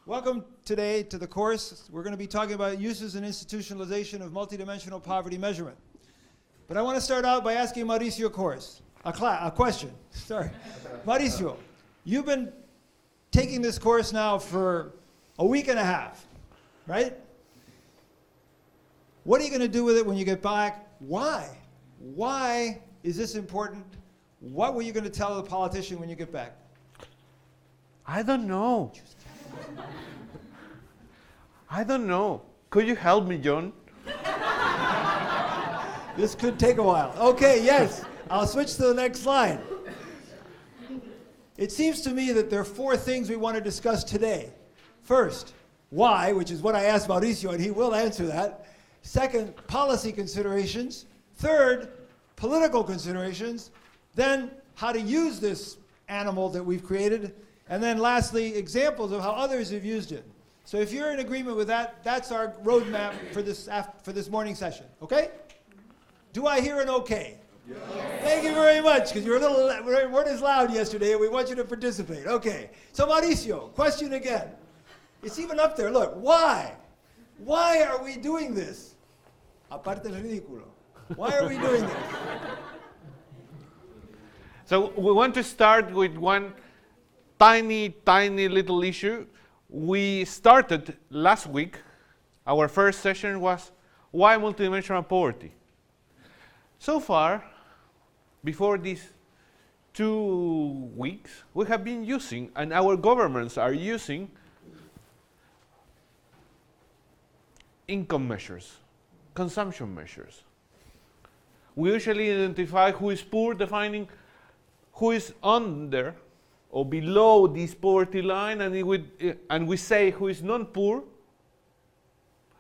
Welcome today to the course. We're going to be talking about uses and institutionalization of multidimensional poverty measurement. But I want to start out by asking Mauricio a question. Sorry. Mauricio, you've been taking this course now for a week and a half, right? What are you going to do with it when you get back? Why? Why is this important? What were you going to tell the politician when you get back? I don't know. I don't know. Could you help me, John? This could take a while. Okay, yes. I'll switch to the next slide. It seems to me that there are four things we want to discuss today. First, why, which is what I asked Mauricio, and he will answer that. Second, policy considerations. Third, political considerations. Then, how to use this animal that we've created. And then lastly, examples of how others have used it. So if you're in agreement with that, that's our roadmap for this morning session, okay? Do I hear an okay? Yes. Thank you very much, because you weren't as loud yesterday, and we want you to participate. Okay, so Mauricio, question again. It's even up there, look, why? Why are we doing this? Aparte el ridículo. Why are we doing this? So we want to start with one tiny little issue. We started last week, our first session was why multidimensional poverty. So far, before these 2 weeks, we have been using, and our governments are using, income measures, consumption measures. We usually identify who is poor, defining who is under or below this poverty line, and we say who is non-poor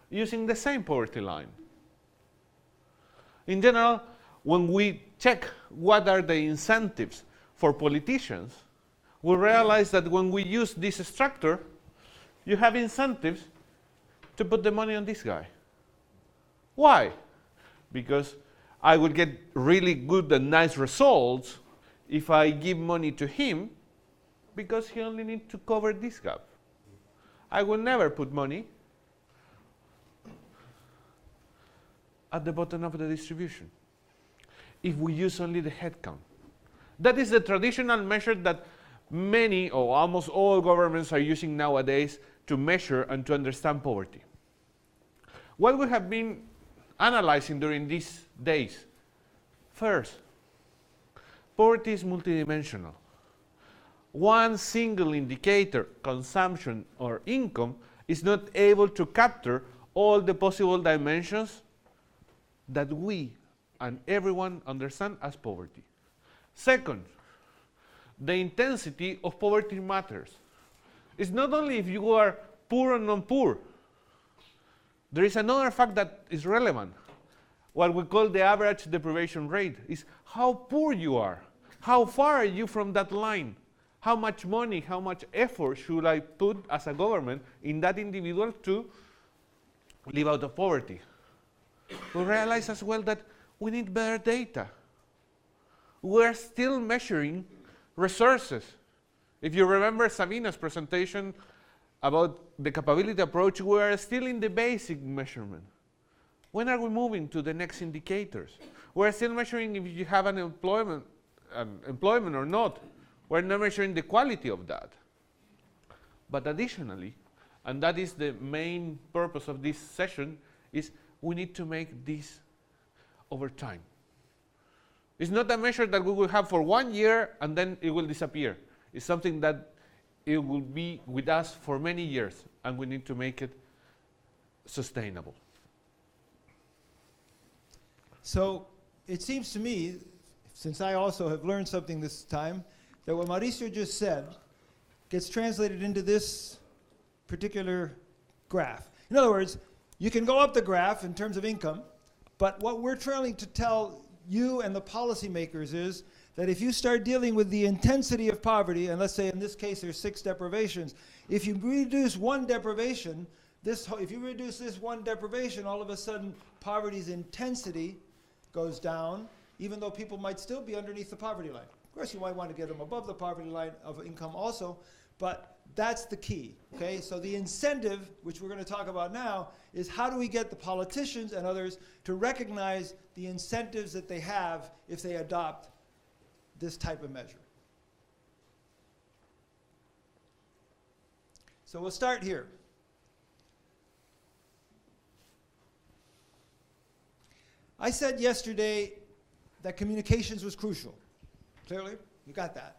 using the same poverty line. In general, when we check what are the incentives for politicians, we realize that when we use this structure, you have incentives to put the money on this guy. Why? Because I will get really good and nice results if I give money to him, because he only needs to cover this gap. I will never put money at the bottom of the distribution if we use only the headcount. That is the traditional measure that many or almost all governments are using nowadays to measure and to understand poverty. What we have been analyzing during these days, first, poverty is multidimensional. One single indicator, consumption or income, is not able to capture all the possible dimensions that we and everyone understand as poverty. Second, the intensity of poverty matters. It's not only if you are poor or non-poor. There is another fact that is relevant. What we call the average deprivation rate is how poor you are. How far are you from that line? How much money, how much effort should I put as a government in that individual to live out of poverty? We realize as well that we need better data. We're still measuring resources. If you remember Sabina's presentation about the capability approach, we are still in the basic measurement. When are we moving to the next indicators? We're still measuring if you have an employment or not. We're not measuring the quality of that. But additionally, and that is the main purpose of this session, is we need to make this over time. It's not a measure that we will have for 1 year and then it will disappear. It's something that it will be with us for many years, and we need to make it sustainable. So it seems to me, since I also have learned something this time, that what Mauricio just said gets translated into this particular graph. In other words, you can go up the graph in terms of income, but what we're trying to tell you and the policymakers is that if you start dealing with the intensity of poverty, and let's say in this case there's 6 deprivations, if you reduce one deprivation, if you reduce this one deprivation, all of a sudden poverty's intensity goes down, even though people might still be underneath the poverty line. Of course, you might want to get them above the poverty line of income also, but That's the key, okay? So the incentive, which we're going to talk about now, is how do we get the politicians and others to recognize the incentives that they have if they adopt this type of measure. So we'll start here. I said yesterday that communications was crucial. Clearly, you got that.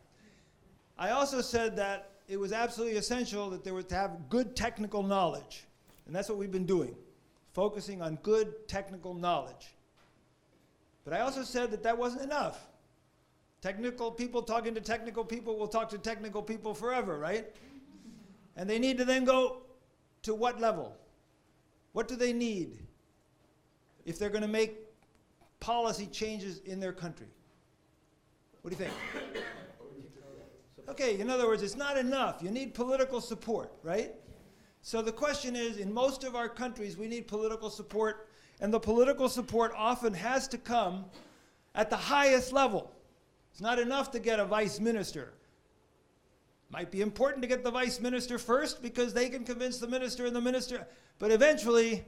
I also said that it was absolutely essential that they were to have good technical knowledge. And that's what we've been doing, focusing on good technical knowledge. But I also said that that wasn't enough. Technical people talking to technical people will talk to technical people forever, right? And they need to then go to what level? What do they need if they're going to make policy changes in their country? What do you think? Okay, in other words, it's not enough. You need political support, right? So the question is, in most of our countries, we need political support, and the political support often has to come at the highest level. It's not enough to get a vice minister. Might be important to get the vice minister first because they can convince the minister and the minister, but eventually,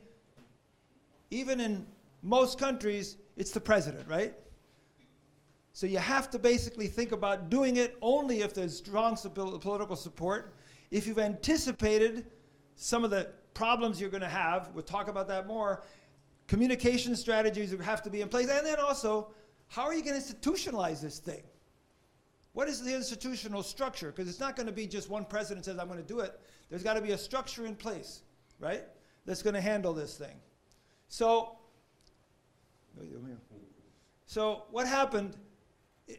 even in most countries, it's the president, right? So you have to basically think about doing it only if there's strong political support. If you've anticipated some of the problems you're going to have, we'll talk about that more, communication strategies have to be in place. And then also, how are you going to institutionalize this thing? What is the institutional structure? Because it's not going to be just one president says, I'm going to do it. There's got to be a structure in place, right, that's going to handle this thing. So what happened? In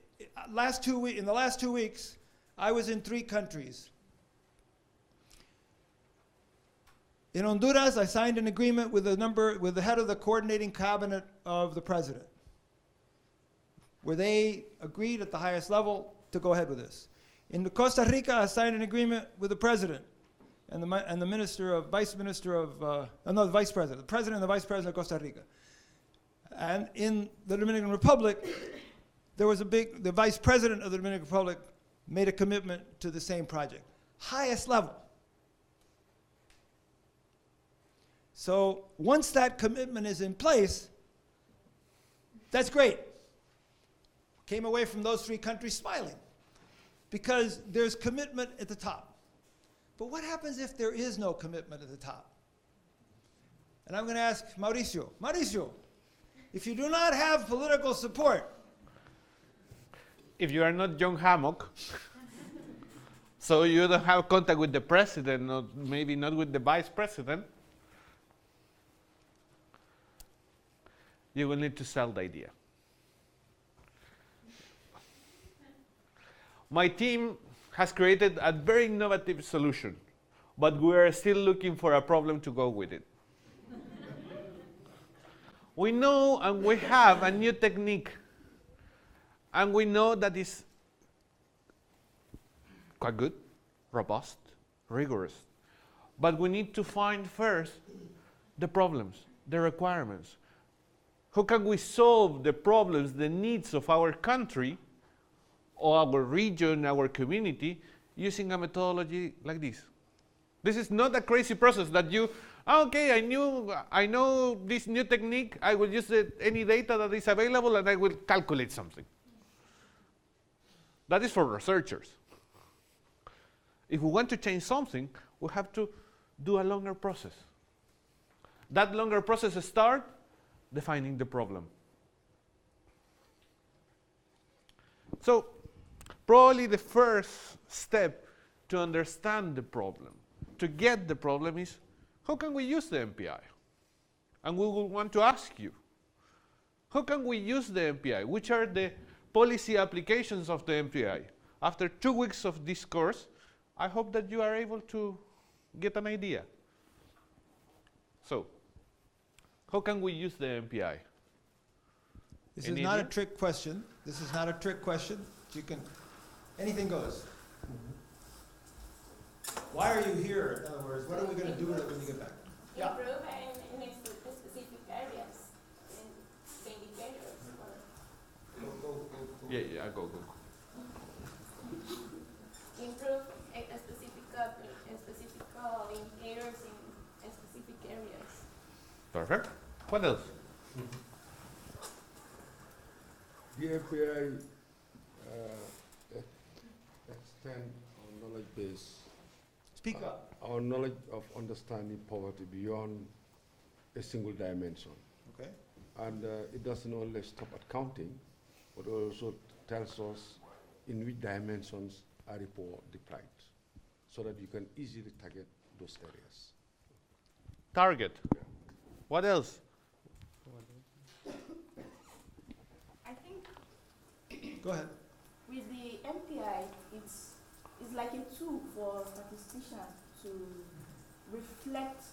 the last 2 weeks, I was in 3 countries. In Honduras, I signed an agreement with the head of the coordinating cabinet of the president, where they agreed at the highest level to go ahead with this. In Costa Rica, I signed an agreement with the president and the vice president, the president and the vice president of Costa Rica. And in the Dominican Republic, the vice president of the Dominican Republic made a commitment to the same project. Highest level. So once that commitment is in place, that's great. Came away from those 3 countries smiling because there's commitment at the top. But what happens if there is no commitment at the top? And I'm going to ask Mauricio. Mauricio, if you do not have political support, if you are not John Hammock, so you don't have contact with the president, or maybe not with the vice president, you will need to sell the idea. My team has created a very innovative solution, but we are still looking for a problem to go with it. We know and we have a new technique, and we know that it's quite good, robust, rigorous. But we need to find first the problems, the requirements. How can we solve the problems, the needs of our country, or our region, our community, using a methodology like this? This is not a crazy process that you, okay, I know this new technique, I will use any data that is available and I will calculate something. That is for researchers. If we want to change something, we have to do a longer process. That longer process starts defining the problem. So, probably the first step to understand the problem, to get the problem, is how can we use the MPI? And we will want to ask you, how can we use the MPI? Which are the policy applications of the MPI? After 2 weeks of this course, I hope that you are able to get an idea. So, how can we use the MPI? This is not a trick question. This is not a trick question. You can, anything goes. Why are you here? In other words, what are we going to do with it when you get back? Yeah. Improve in specific areas, in indicators. Go. Yeah, go. Improve a specific Perfect. What else? The MPI extend our knowledge base, Speak up. our knowledge of understanding poverty beyond a single dimension. Okay. And it doesn't only stop at counting, but also tells us in which dimensions are the poor deprived, so that you can easily target those areas. Target. What else? I think Go ahead. with the MPI, it's like a tool for statisticians to reflect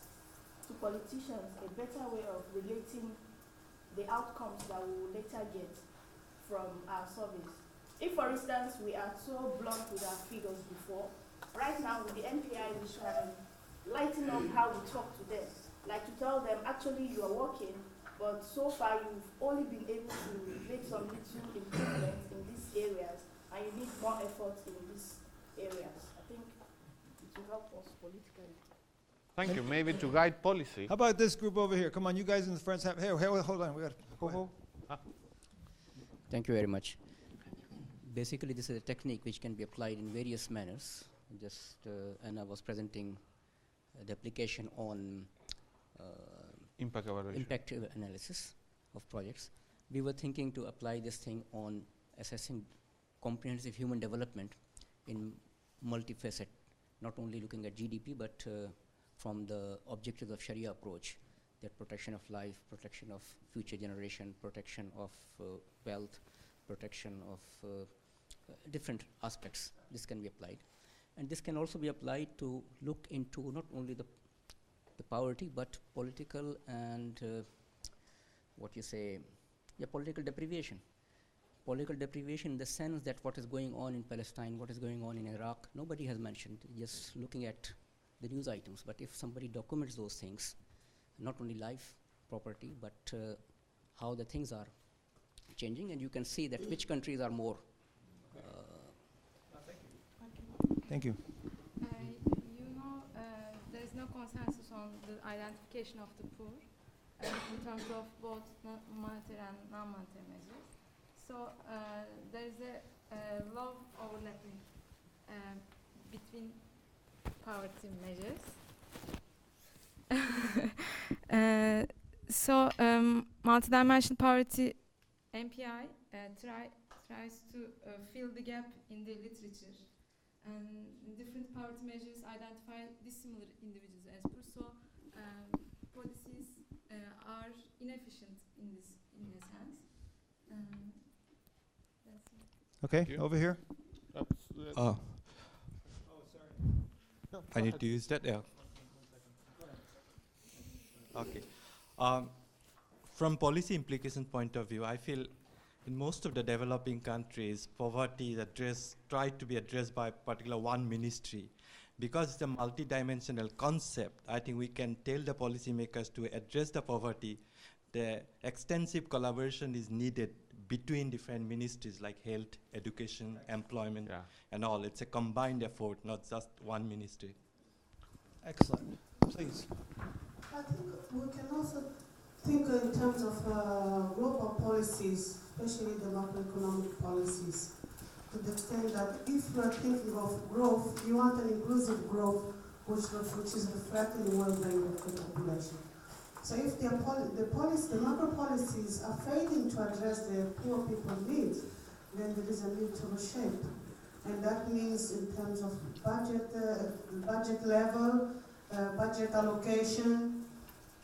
to politicians a better way of relating the outcomes that we will later get from our surveys. If, for instance, we are so blunt with our figures before, right now with the MPI, we can lighten up how we talk to them. Like to tell them, actually you are working, but so far you've only been able to make some little improvements in these areas, and you need more effort in these areas. I think it will help us politically. Thank you. Maybe to guide policy. How about this group over here? Come on, you guys in the front. Hey, hold on. We got. Go ahead. Thank you very much. Basically, this is a technique which can be applied in various manners. And I was presenting the application on Impact evaluation. impact analysis of projects. We were thinking to apply this thing on assessing comprehensive human development in multifaceted, not only looking at GDP, but from the objectives of Sharia approach, that protection of life, protection of future generation, protection of wealth, protection of different aspects. This can be applied. And this can also be applied to look into not only the poverty, but political and political deprivation. Political deprivation in the sense that what is going on in Palestine, what is going on in Iraq, nobody has mentioned, just looking at the news items. But if somebody documents those things, not only life, property, but how the things are changing, and you can see that which countries are more. Thank you. There is no consensus on the identification of the poor in terms of both monetary and non-monetary measures. So there is a low overlapping between poverty measures. So multidimensional poverty MPI tries to fill the gap in the literature, and different poverty measures identify dissimilar individuals as poor. So policies are inefficient in a sense. That's it. Okay, over here. Oh, sorry. No, I need to use that, yeah. Okay. From policy implication point of view, I feel in most of the developing countries, poverty is tried to be addressed by particular one ministry. Because it's a multidimensional concept, I think we can tell the policymakers to address the poverty. The extensive collaboration is needed between different ministries like health, education, employment, and all. It's a combined effort, not just one ministry. Excellent. Please. I think we can also think in terms of global policies, especially the macroeconomic policies, to the extent that if you are thinking of growth, you want an inclusive growth which is reflected in well-being of the population. So if the macro policies are failing to address the poor people's needs, then there is a need to reshape. And that means in terms of budget level, budget allocation,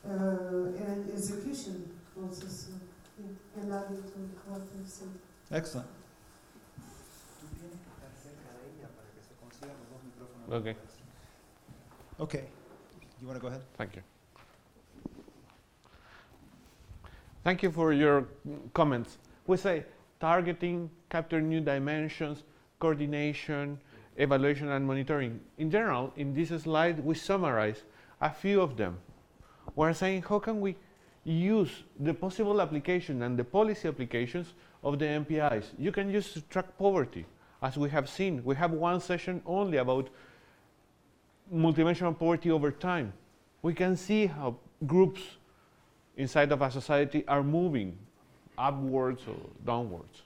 and execution process. And adding to what we've said. Excellent. Okay. Okay. You want to go ahead? Thank you. Thank you for your comments. We say targeting, capture new dimensions, coordination, evaluation, and monitoring. In general, in this slide, we summarize a few of them. We're saying how can we use the possible application and the policy applications of the MPIs. You can use to track poverty. As we have seen, we have one session only about multidimensional poverty over time. We can see how groups inside of a society are moving upwards or downwards.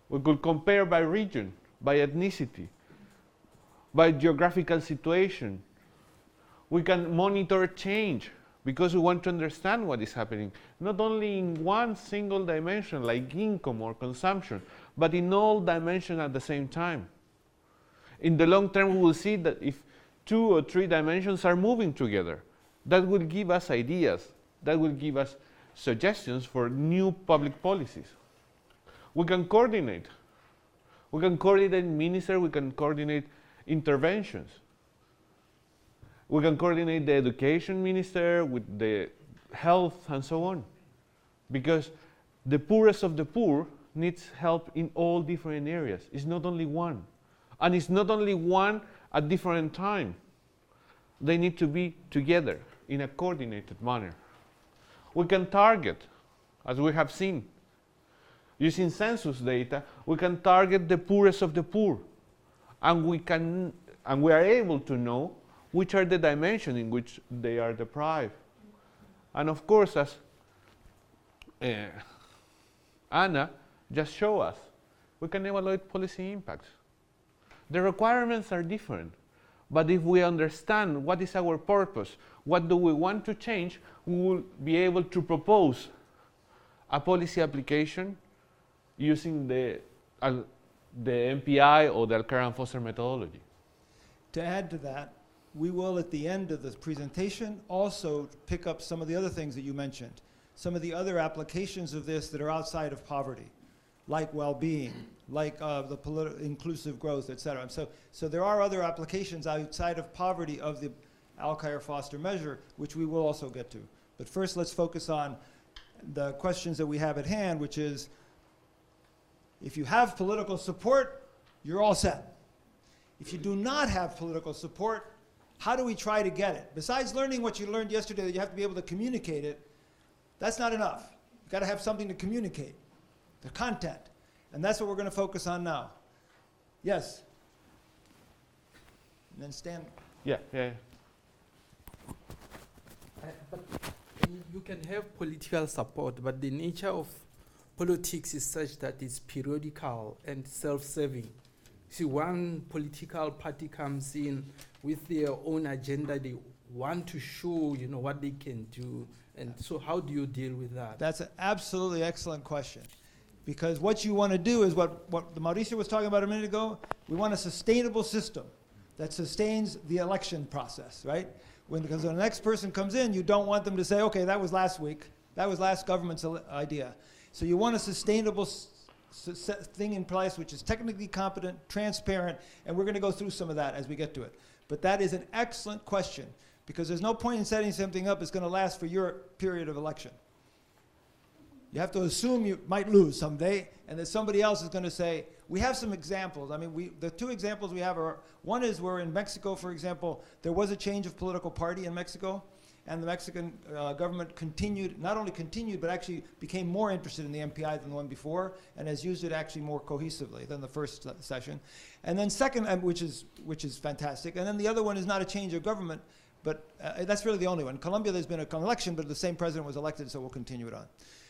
We could compare by region, by ethnicity, by geographical situation. We can monitor change because we want to understand what is happening, not only in one single dimension like income or consumption, but in all dimensions at the same time. In the long term, we will see that if 2 or 3 dimensions are moving together, that will give us ideas, that will give us suggestions for new public policies. We can coordinate. We can coordinate ministers, we can coordinate interventions. We can coordinate the education minister with the health and so on. Because the poorest of the poor needs help in all different areas. It's not only one. And it's not only one at different time. They need to be together in a coordinated manner. We can target, as we have seen. Using census data, we can target the poorest of the poor. And we are able to know which are the dimensions in which they are deprived. And of course, as Anna just showed us, we can evaluate policy impacts. The requirements are different, but if we understand what is our purpose, what do we want to change, we will be able to propose a policy application using the MPI or the Alcara and Foster methodology. To add to that, we will, at the end of this presentation, also pick up some of the other things that you mentioned, some of the other applications of this that are outside of poverty, like well-being, like the inclusive growth, et cetera. So there are other applications outside of poverty of the Alcara-Foster measure, which we will also get to. But first, let's focus on the questions that we have at hand, which is, if you have political support, you're all set. If you do not have political support, how do we try to get it? Besides learning what you learned yesterday, that you have to be able to communicate it, that's not enough. You've got to have something to communicate, the content. And that's what we're going to focus on now. Yes? And then Stan. Yeah. But you can have political support, but the nature of politics is such that it's periodical and self-serving. See, one political party comes in with their own agenda. They want to show, what they can do. And so how do you deal with that? That's an absolutely excellent question. Because what you want to do is what Mauricio was talking about a minute ago. We want a sustainable system that sustains the election process, right? Because when the next person comes in, you don't want them to say, okay, that was last week. That was last government's idea. So you want a sustainable thing in place which is technically competent, transparent, and we're going to go through some of that as we get to it. But that is an excellent question, because there's no point in setting something up that's going to last for your period of election. You have to assume you might lose someday, and that somebody else is going to say, we have some examples. I mean, the 2 examples we have are, one is where in Mexico, for example, there was a change of political party in Mexico, and the Mexican government not only continued, but actually became more interested in the MPI than the one before, and has used it actually more cohesively than the first session. And then second, which is fantastic, and then the other one is not a change of government, but that's really the only one. In Colombia, there's been an election, but the same president was elected, so we'll continue it on.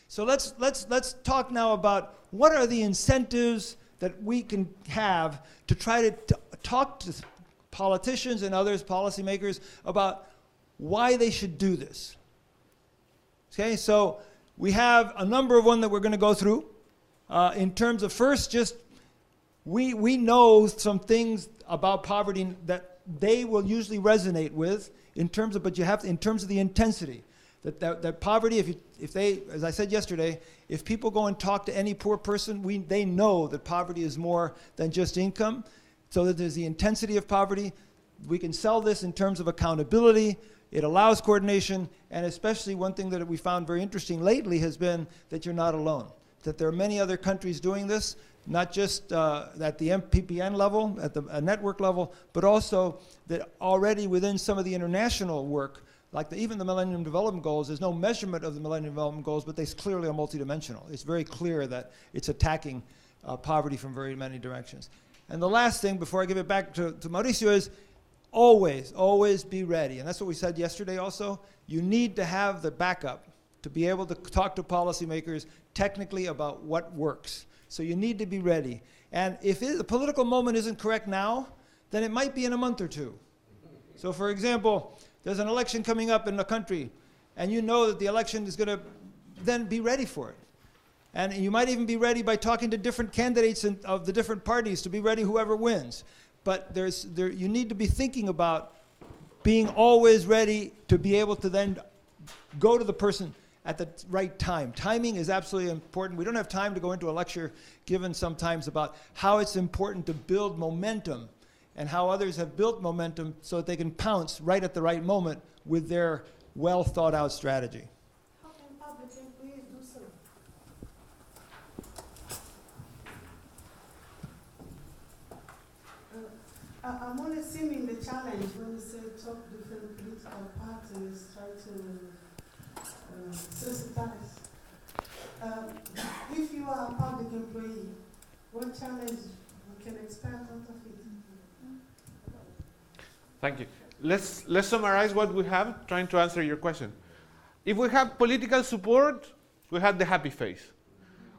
So let's talk now about what are the incentives that we can have to try to talk to politicians and others, policymakers, about why they should do this. Okay, so we have a number of them that we're going to go through. In terms of first, just we know some things about poverty that they will usually resonate with in terms of, in terms of the intensity. That poverty, if they, as I said yesterday, if people go and talk to any poor person, they know that poverty is more than just income. So that there's the intensity of poverty. We can sell this in terms of accountability. It allows coordination, and especially one thing that we found very interesting lately has been that you're not alone. That there are many other countries doing this, not just at the MPPN level, at the network level, but also that already within some of the international work, like even the Millennium Development Goals, there's no measurement of the Millennium Development Goals, but they clearly are multidimensional. It's very clear that it's attacking poverty from very many directions. And the last thing, before I give it back to Mauricio, is always be ready. And that's what we said yesterday also. You need to have the backup. to be able to talk to policymakers technically about what works. So you need to be ready. And if the political moment isn't correct now, then it might be in a month or two. So for example, there's an election coming up in the country, and you know that the election is going to then be ready for it. And you might even be ready by talking to different candidates of the different parties to be ready whoever wins. But you need to be thinking about being always ready to be able to then go to the person at the right time. Timing is absolutely important. We don't have time to go into a lecture given sometimes about how it's important to build momentum and how others have built momentum so that they can pounce right at the right moment with their well thought out strategy. How can public employees do so? I'm only seeing the challenge when you say talk different political parties, try to sensitize. If you are a public employee, what challenge we can expect out of it? Thank you. Let's summarize what we have, trying to answer your question. If we have political support, we have the happy face.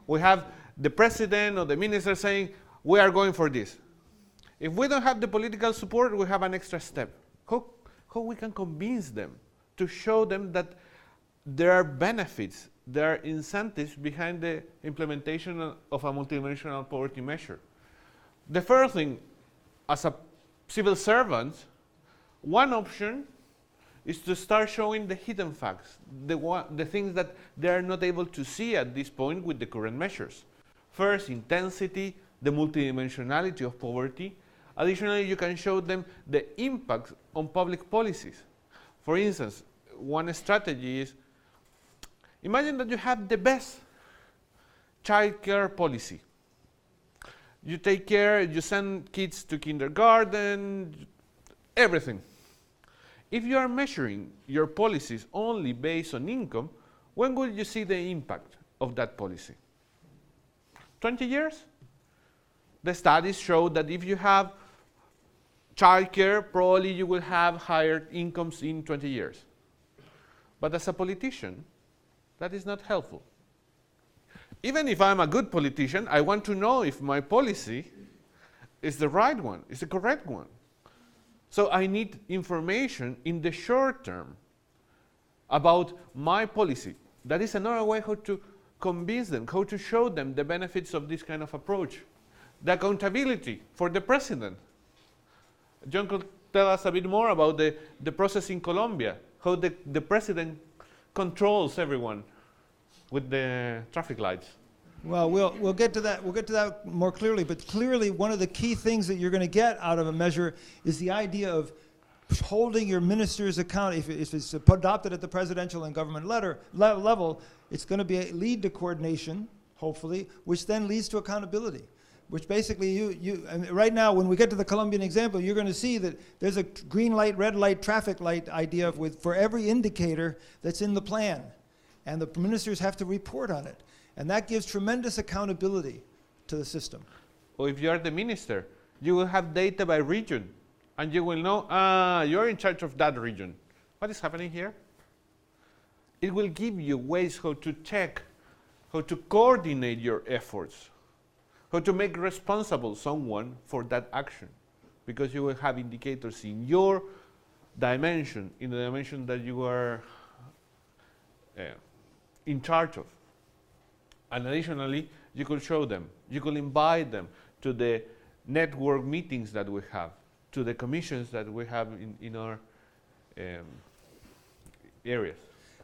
We have the president or the minister saying, we are going for this. If we don't have the political support, we have an extra step. How we can convince them to show them that there are benefits, there are incentives behind the implementation of a multidimensional poverty measure. The first thing, as a civil servant, one option is to start showing the hidden facts, the things that they are not able to see at this point with the current measures. First, intensity, the multidimensionality of poverty. Additionally, you can show them the impact on public policies. For instance, one strategy is, imagine that you have the best child care policy. You take care, you send kids to kindergarten, everything. If you are measuring your policies only based on income, when will you see the impact of that policy? 20 years? The studies show that if you have childcare, probably you will have higher incomes in 20 years. But as a politician, that is not helpful. Even if I'm a good politician, I want to know if my policy is the right one, is the correct one. So I need information in the short term about my policy. That is another way how to convince them, how to show them the benefits of this kind of approach. The accountability for the president. John could tell us a bit more about the process in Colombia, how the president controls everyone with the traffic lights. Well, we'll get to that. We'll get to that more clearly. But clearly, one of the key things that you're going to get out of a measure is the idea of holding your ministers accountable. If it's adopted at the presidential and government level, it's going to lead to coordination, hopefully, which then leads to accountability. Which basically, I mean, right now, when we get to the Colombian example, you're going to see that there's a green light, red light, traffic light idea for every indicator that's in the plan, and the ministers have to report on it. And that gives tremendous accountability to the system. Or if you are the minister, you will have data by region, and you will know, you're in charge of that region. What is happening here? It will give you ways how to check, how to coordinate your efforts, how to make responsible someone for that action, because you will have indicators in your dimension, in the dimension that you are in charge of. And additionally, you could show them, you could invite them to the network meetings that we have, to the commissions that we have in our areas.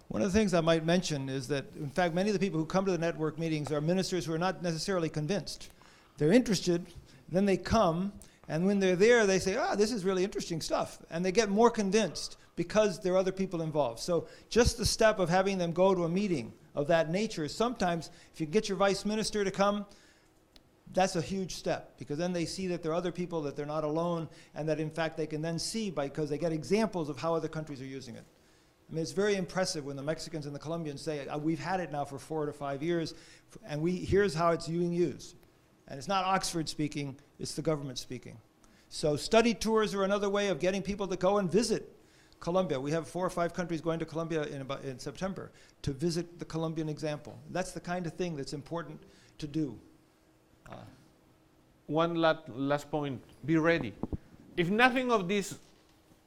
One of the things I might mention is that, in fact, many of the people who come to the network meetings are ministers who are not necessarily convinced. They're interested, then they come, and when they're there, they say, this is really interesting stuff. And they get more convinced because there are other people involved. So just the step of having them go to a meeting of that nature, sometimes if you get your vice minister to come, that's a huge step, because then they see that there are other people, that they're not alone, and that in fact they can then see, because they get examples of how other countries are using it. I mean, it's very impressive when the Mexicans and the Colombians say, we've had it now for 4 to 5 years, and here's how it's being used. And it's not Oxford speaking, it's the government speaking. So study tours are another way of getting people to go and visit Colombia. We have 4 or 5 countries going to Colombia in September to visit the Colombian example. That's the kind of thing that's important to do. One last point, be ready. If nothing of these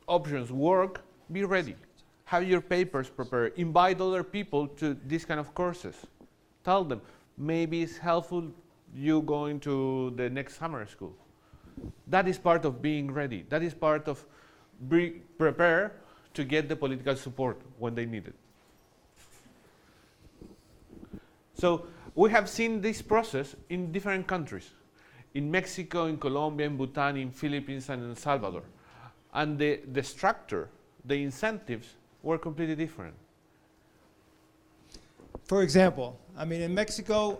options work, be ready. Have your papers prepared. Invite other people to these kind of courses. Tell them, maybe it's helpful you going to the next summer school. That is part of being ready. That is part of prepare to get the political support when they need it. So we have seen this process in different countries. In Mexico, in Colombia, in Bhutan, in Philippines, and in El Salvador. And the structure, the incentives were completely different. For example, I mean, in Mexico,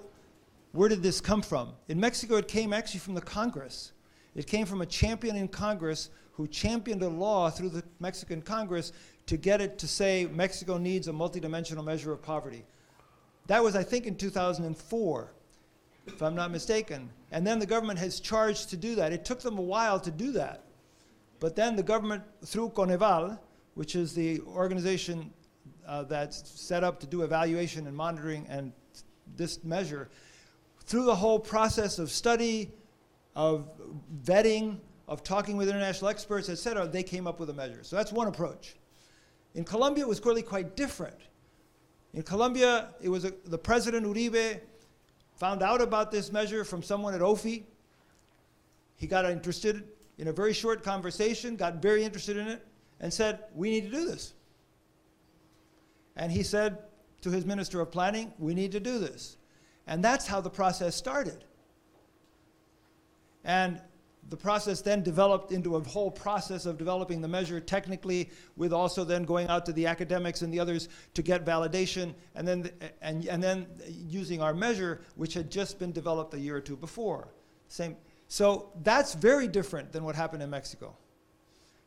where did this come from? In Mexico, it came actually from the Congress. It came from a champion in Congress who championed a law through the Mexican Congress to get it to say Mexico needs a multidimensional measure of poverty. That was, I think, in 2004, if I'm not mistaken. And then the government has charged to do that. It took them a while to do that. But then the government, through Coneval, which is the organization that's set up to do evaluation and monitoring and this measure, through the whole process of study, of vetting, of talking with international experts, et cetera, they came up with a measure. So that's one approach. In Colombia, it was really quite different. In Colombia, it was the President Uribe found out about this measure from someone at OPHI. He got interested in a very short conversation, got very interested in it, and said, we need to do this. And he said to his Minister of Planning, we need to do this. And that's how the process started. And the process then developed into a whole process of developing the measure technically, with also then going out to the academics and the others to get validation, and then using our measure, which had just been developed a year or two before. So that's very different than what happened in Mexico.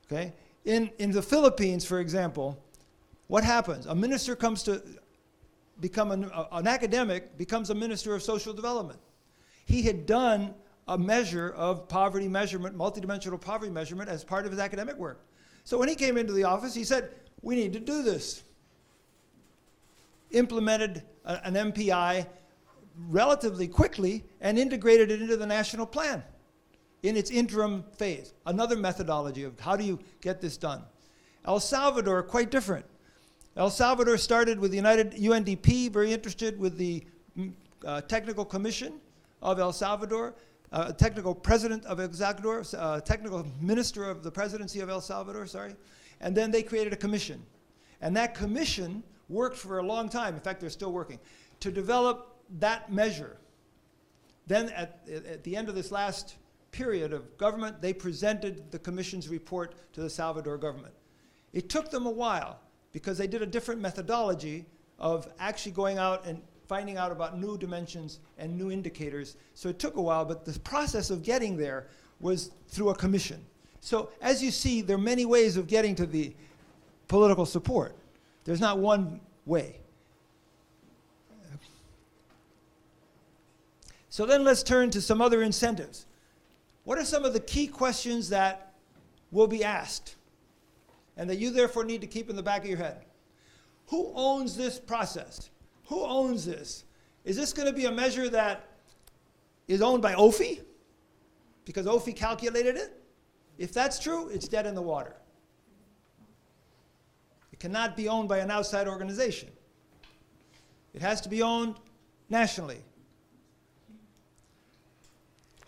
Okay? In the Philippines, for example, what happens? A minister comes to become an academic, becomes a minister of social development. He had done a measure of poverty measurement, multidimensional poverty measurement, as part of his academic work. So when he came into the office, he said, we need to do this. Implemented an MPI relatively quickly and integrated it into the national plan in its interim phase. Another methodology of how do you get this done. El Salvador, quite different. El Salvador started with the UNDP, very interested with the Technical Commission of El Salvador, technical president of El Salvador, technical minister of the presidency of El Salvador, sorry. And then they created a commission. And that commission worked for a long time, in fact, they're still working, to develop that measure. Then at the end of this last period of government, they presented the commission's report to the Salvador government. It took them a while because they did a different methodology of actually going out and finding out about new dimensions and new indicators. So it took a while, but the process of getting there was through a commission. So as you see, there are many ways of getting to the political support. There's not one way. So then let's turn to some other incentives. What are some of the key questions that will be asked and that you therefore need to keep in the back of your head? Who owns this process? Who owns this? Is this going to be a measure that is owned by OPHI? Because OPHI calculated it? If that's true, it's dead in the water. It cannot be owned by an outside organization. It has to be owned nationally.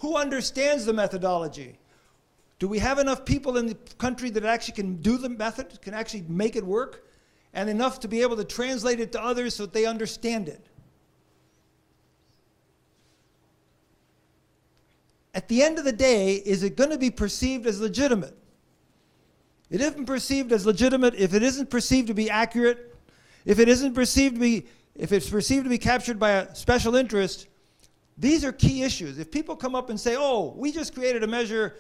Who understands the methodology? Do we have enough people in the country that actually can do the method, can actually make it work, and enough to be able to translate it to others so that they understand it? At the end of the day, is it going to be perceived as legitimate? It isn't perceived as legitimate if it isn't perceived to be accurate, if it's perceived to be captured by a special interest. These are key issues. If people come up and say, oh, we just created a measure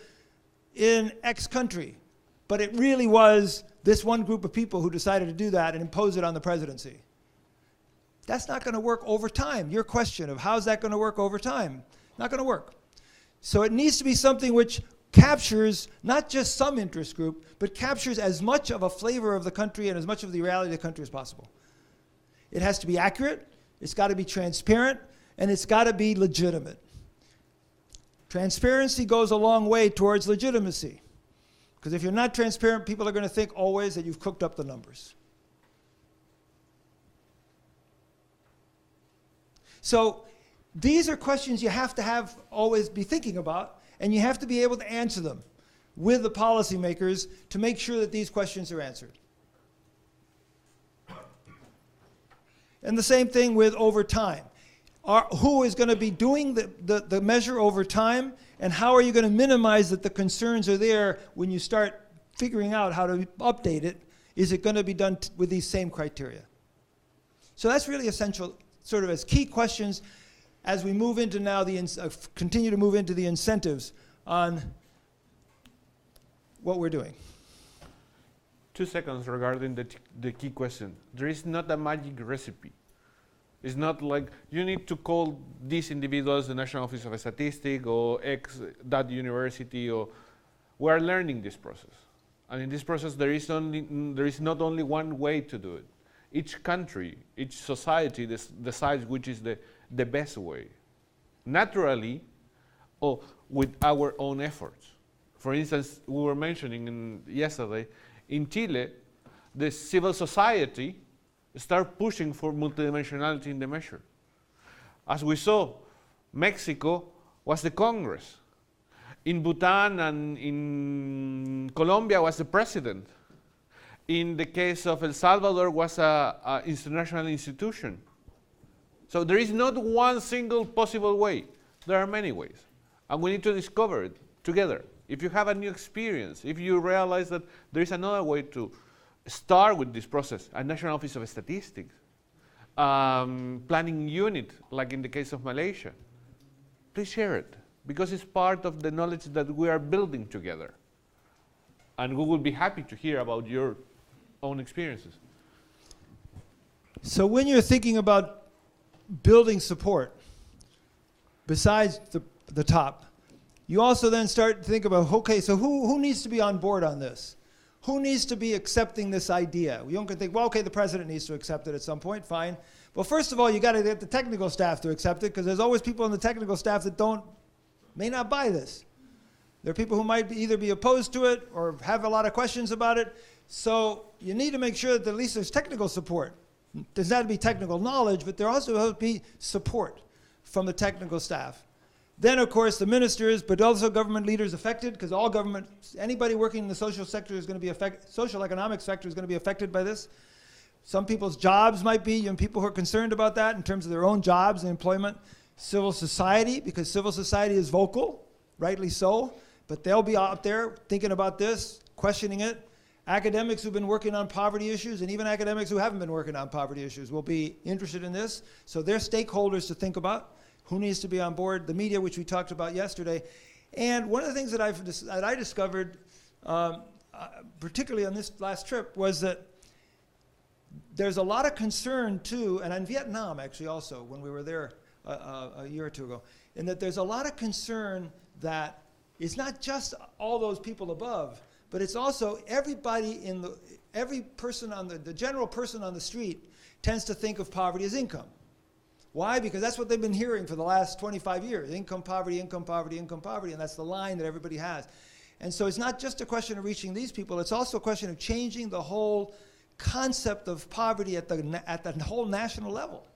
in X country, but it really was this one group of people who decided to do that and impose it on the presidency. That's not going to work over time. Your question of how's that going to work over time, not going to work. So it needs to be something which captures not just some interest group, but captures as much of a flavor of the country and as much of the reality of the country as possible. It has to be accurate, it's got to be transparent, and it's got to be legitimate. Transparency goes a long way towards legitimacy. Because if you're not transparent, people are going to think always that you've cooked up the numbers. So these are questions you have to always be thinking about, and you have to be able to answer them with the policymakers to make sure that these questions are answered. And the same thing with over time. Who is going to be doing the measure over time, and how are you going to minimize that the concerns are there when you start figuring out how to update it? Is it going to be done with these same criteria? So that's really essential, sort of as key questions as we move into now continue to move into the incentives on what we're doing. 2 seconds regarding the key question. There is not a magic recipe. It's not like you need to call these individuals the National Office of Statistics or that university, or we are learning this process. And in this process, there is not only one way to do it. Each country, each society decides which is the best way, naturally or with our own efforts. For instance, we were mentioning yesterday, in Chile, the civil society start pushing for multidimensionality in the measure. As we saw, Mexico was the Congress. In Bhutan and in Colombia was the president. In the case of El Salvador was an international institution. So there is not one single possible way. There are many ways. And we need to discover it together. If you have a new experience, if you realize that there is another way to start with this process, a National Office of Statistics, planning unit, like in the case of Malaysia, please share it, because it's part of the knowledge that we are building together. And we will be happy to hear about your own experiences. So when you're thinking about building support, besides the top, you also then start to think about, okay, so who needs to be on board on this? Who needs to be accepting this idea? You don't think, well, okay, the president needs to accept it at some point, fine. Well, first of all, you got to get the technical staff to accept it, because there's always people on the technical staff that may not buy this. There are people who might either be opposed to it or have a lot of questions about it. So you need to make sure that at least there's technical support. There's not to be technical knowledge, but there also has to be support from the technical staff. Then, of course, the ministers, but also government leaders affected, because all government, anybody working in the social sector is going to be affected, social economic sector is going to be affected by this. Some people's jobs might be, people who are concerned about that in terms of their own jobs and employment. Civil society, because civil society is vocal, rightly so, but they'll be out there thinking about this, questioning it. Academics who've been working on poverty issues, and even academics who haven't been working on poverty issues, will be interested in this. So they're stakeholders to think about. Who needs to be on board? The media, which we talked about yesterday. And one of the things that I discovered, particularly on this last trip, was that there's a lot of concern too, and in Vietnam actually also, when we were there a year or two ago, in that there's a lot of concern that it's not just all those people above, but it's also everybody every person the general person on the street tends to think of poverty as income. Why? Because that's what they've been hearing for the last 25 years. Income poverty, income poverty, income poverty, and that's the line that everybody has. And so it's not just a question of reaching these people, it's also a question of changing the whole concept of poverty at the whole national level.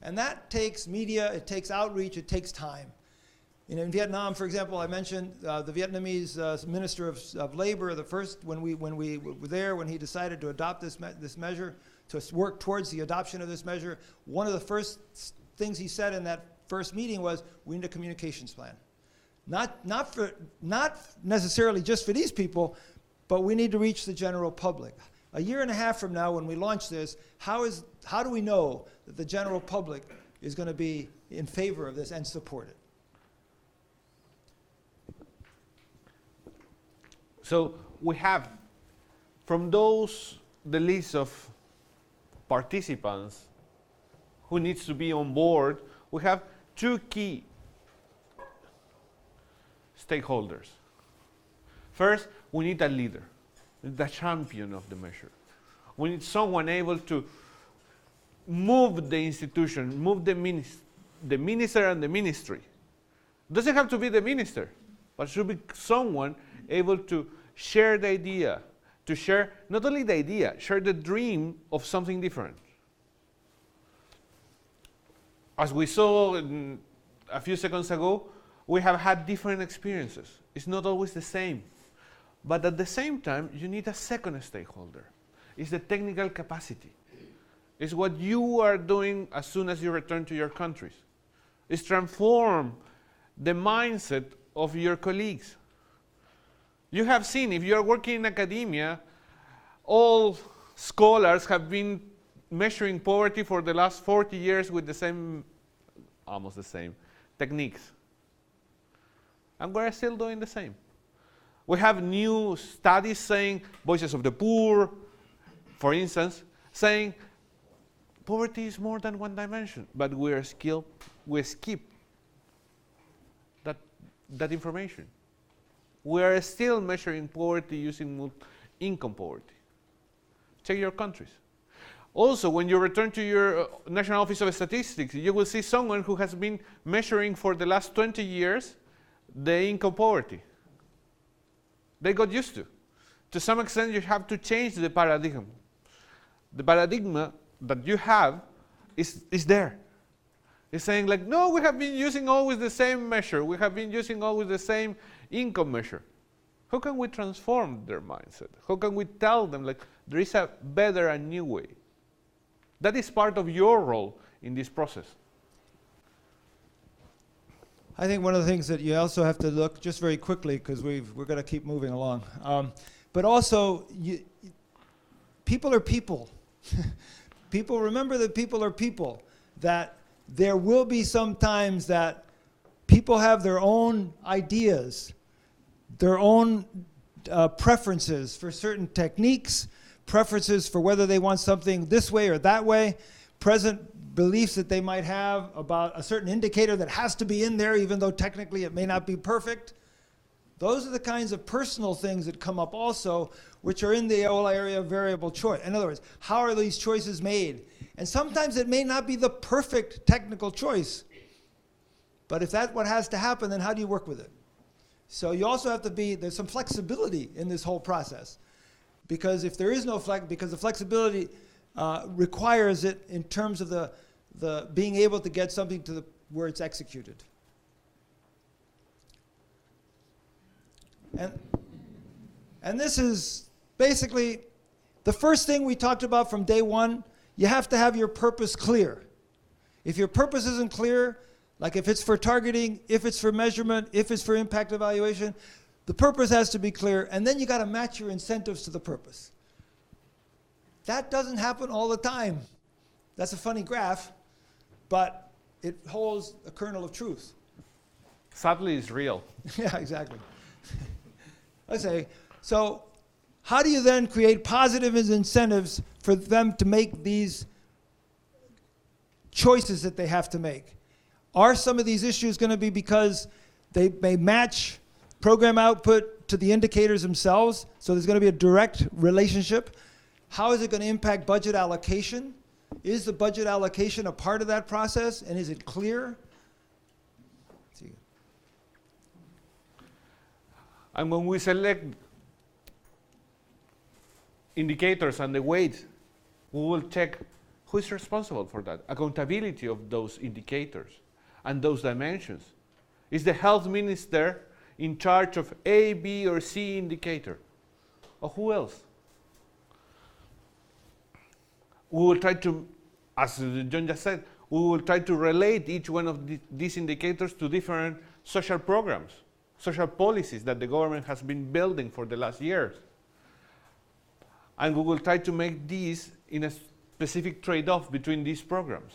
And that takes media, it takes outreach, it takes time. In Vietnam, for example, I mentioned the Vietnamese Minister of Labor, when we were there, when he decided to adopt this measure, to work towards the adoption of this measure, one of the first things he said in that first meeting was, we need a communications plan. Not necessarily just for these people, but we need to reach the general public. A year and a half from now, when we launch this, how do we know that the general public is going to be in favor of this and support it? So we have, from the list of participants who needs to be on board, we have two key stakeholders. First, we need a leader, the champion of the measure. We need someone able to move the institution, move the minister and the ministry. Doesn't have to be the minister, but should be someone able to share the idea, to share not only the idea, share the dream of something different. As we saw a few seconds ago, we have had different experiences. It's not always the same. But at the same time, you need a second stakeholder. It's the technical capacity. It's what you are doing as soon as you return to your countries. It's transform the mindset of your colleagues. You have seen, if you are working in academia, all scholars have been measuring poverty for the last 40 years with the same, almost the same, techniques. And we're still doing the same. We have new studies saying, Voices of the Poor, for instance, saying poverty is more than one dimension, but we skip that information. We are still measuring poverty using income poverty. Check your countries. Also, when you return to your National Office of Statistics, you will see someone who has been measuring for the last 20 years the income poverty. They got used to. To some extent, you have to change the paradigm. The paradigm that you have is there. It's saying like, no, we have been using always the same measure. We have been using always the same income measure. How can we transform their mindset? How can we tell them like, there is a better and new way? That is part of your role in this process. I think one of the things that you also have to look, just very quickly, because we're going to keep moving along, but also, people are people. People, remember that people are people, that there will be some times that people have their own ideas, their own preferences for certain techniques, preferences for whether they want something this way or that way, present beliefs that they might have about a certain indicator that has to be in there even though technically it may not be perfect. Those are the kinds of personal things that come up also, which are in the whole area of variable choice. In other words, how are these choices made? And sometimes it may not be the perfect technical choice. But if that's what has to happen, then how do you work with it? So you also have to there's some flexibility in this whole process. Because if there is no because the flexibility requires it in terms of the being able to get something to where it's executed. And this is basically the first thing we talked about from day one. You have to have your purpose clear. If your purpose isn't clear, like if it's for targeting, if it's for measurement, if it's for impact evaluation, the purpose has to be clear, and then you got to match your incentives to the purpose. That doesn't happen all the time. That's a funny graph, but it holds a kernel of truth. Sadly, it's real. Yeah, exactly. I say, so how do you then create positive incentives for them to make these choices that they have to make? Are some of these issues going to be because they may match program output to the indicators themselves, so there's going to be a direct relationship? How is it going to impact budget allocation? Is the budget allocation a part of that process, and is it clear? And when we select indicators and the weight, we will check who is responsible for that, accountability of those indicators and those dimensions. Is the health minister in charge of A, B, or C indicator? Or who else? We will try to, as John just said, we will try to relate each one of these indicators to different social programs, social policies that the government has been building for the last years. And we will try to make these in a specific trade-off between these programs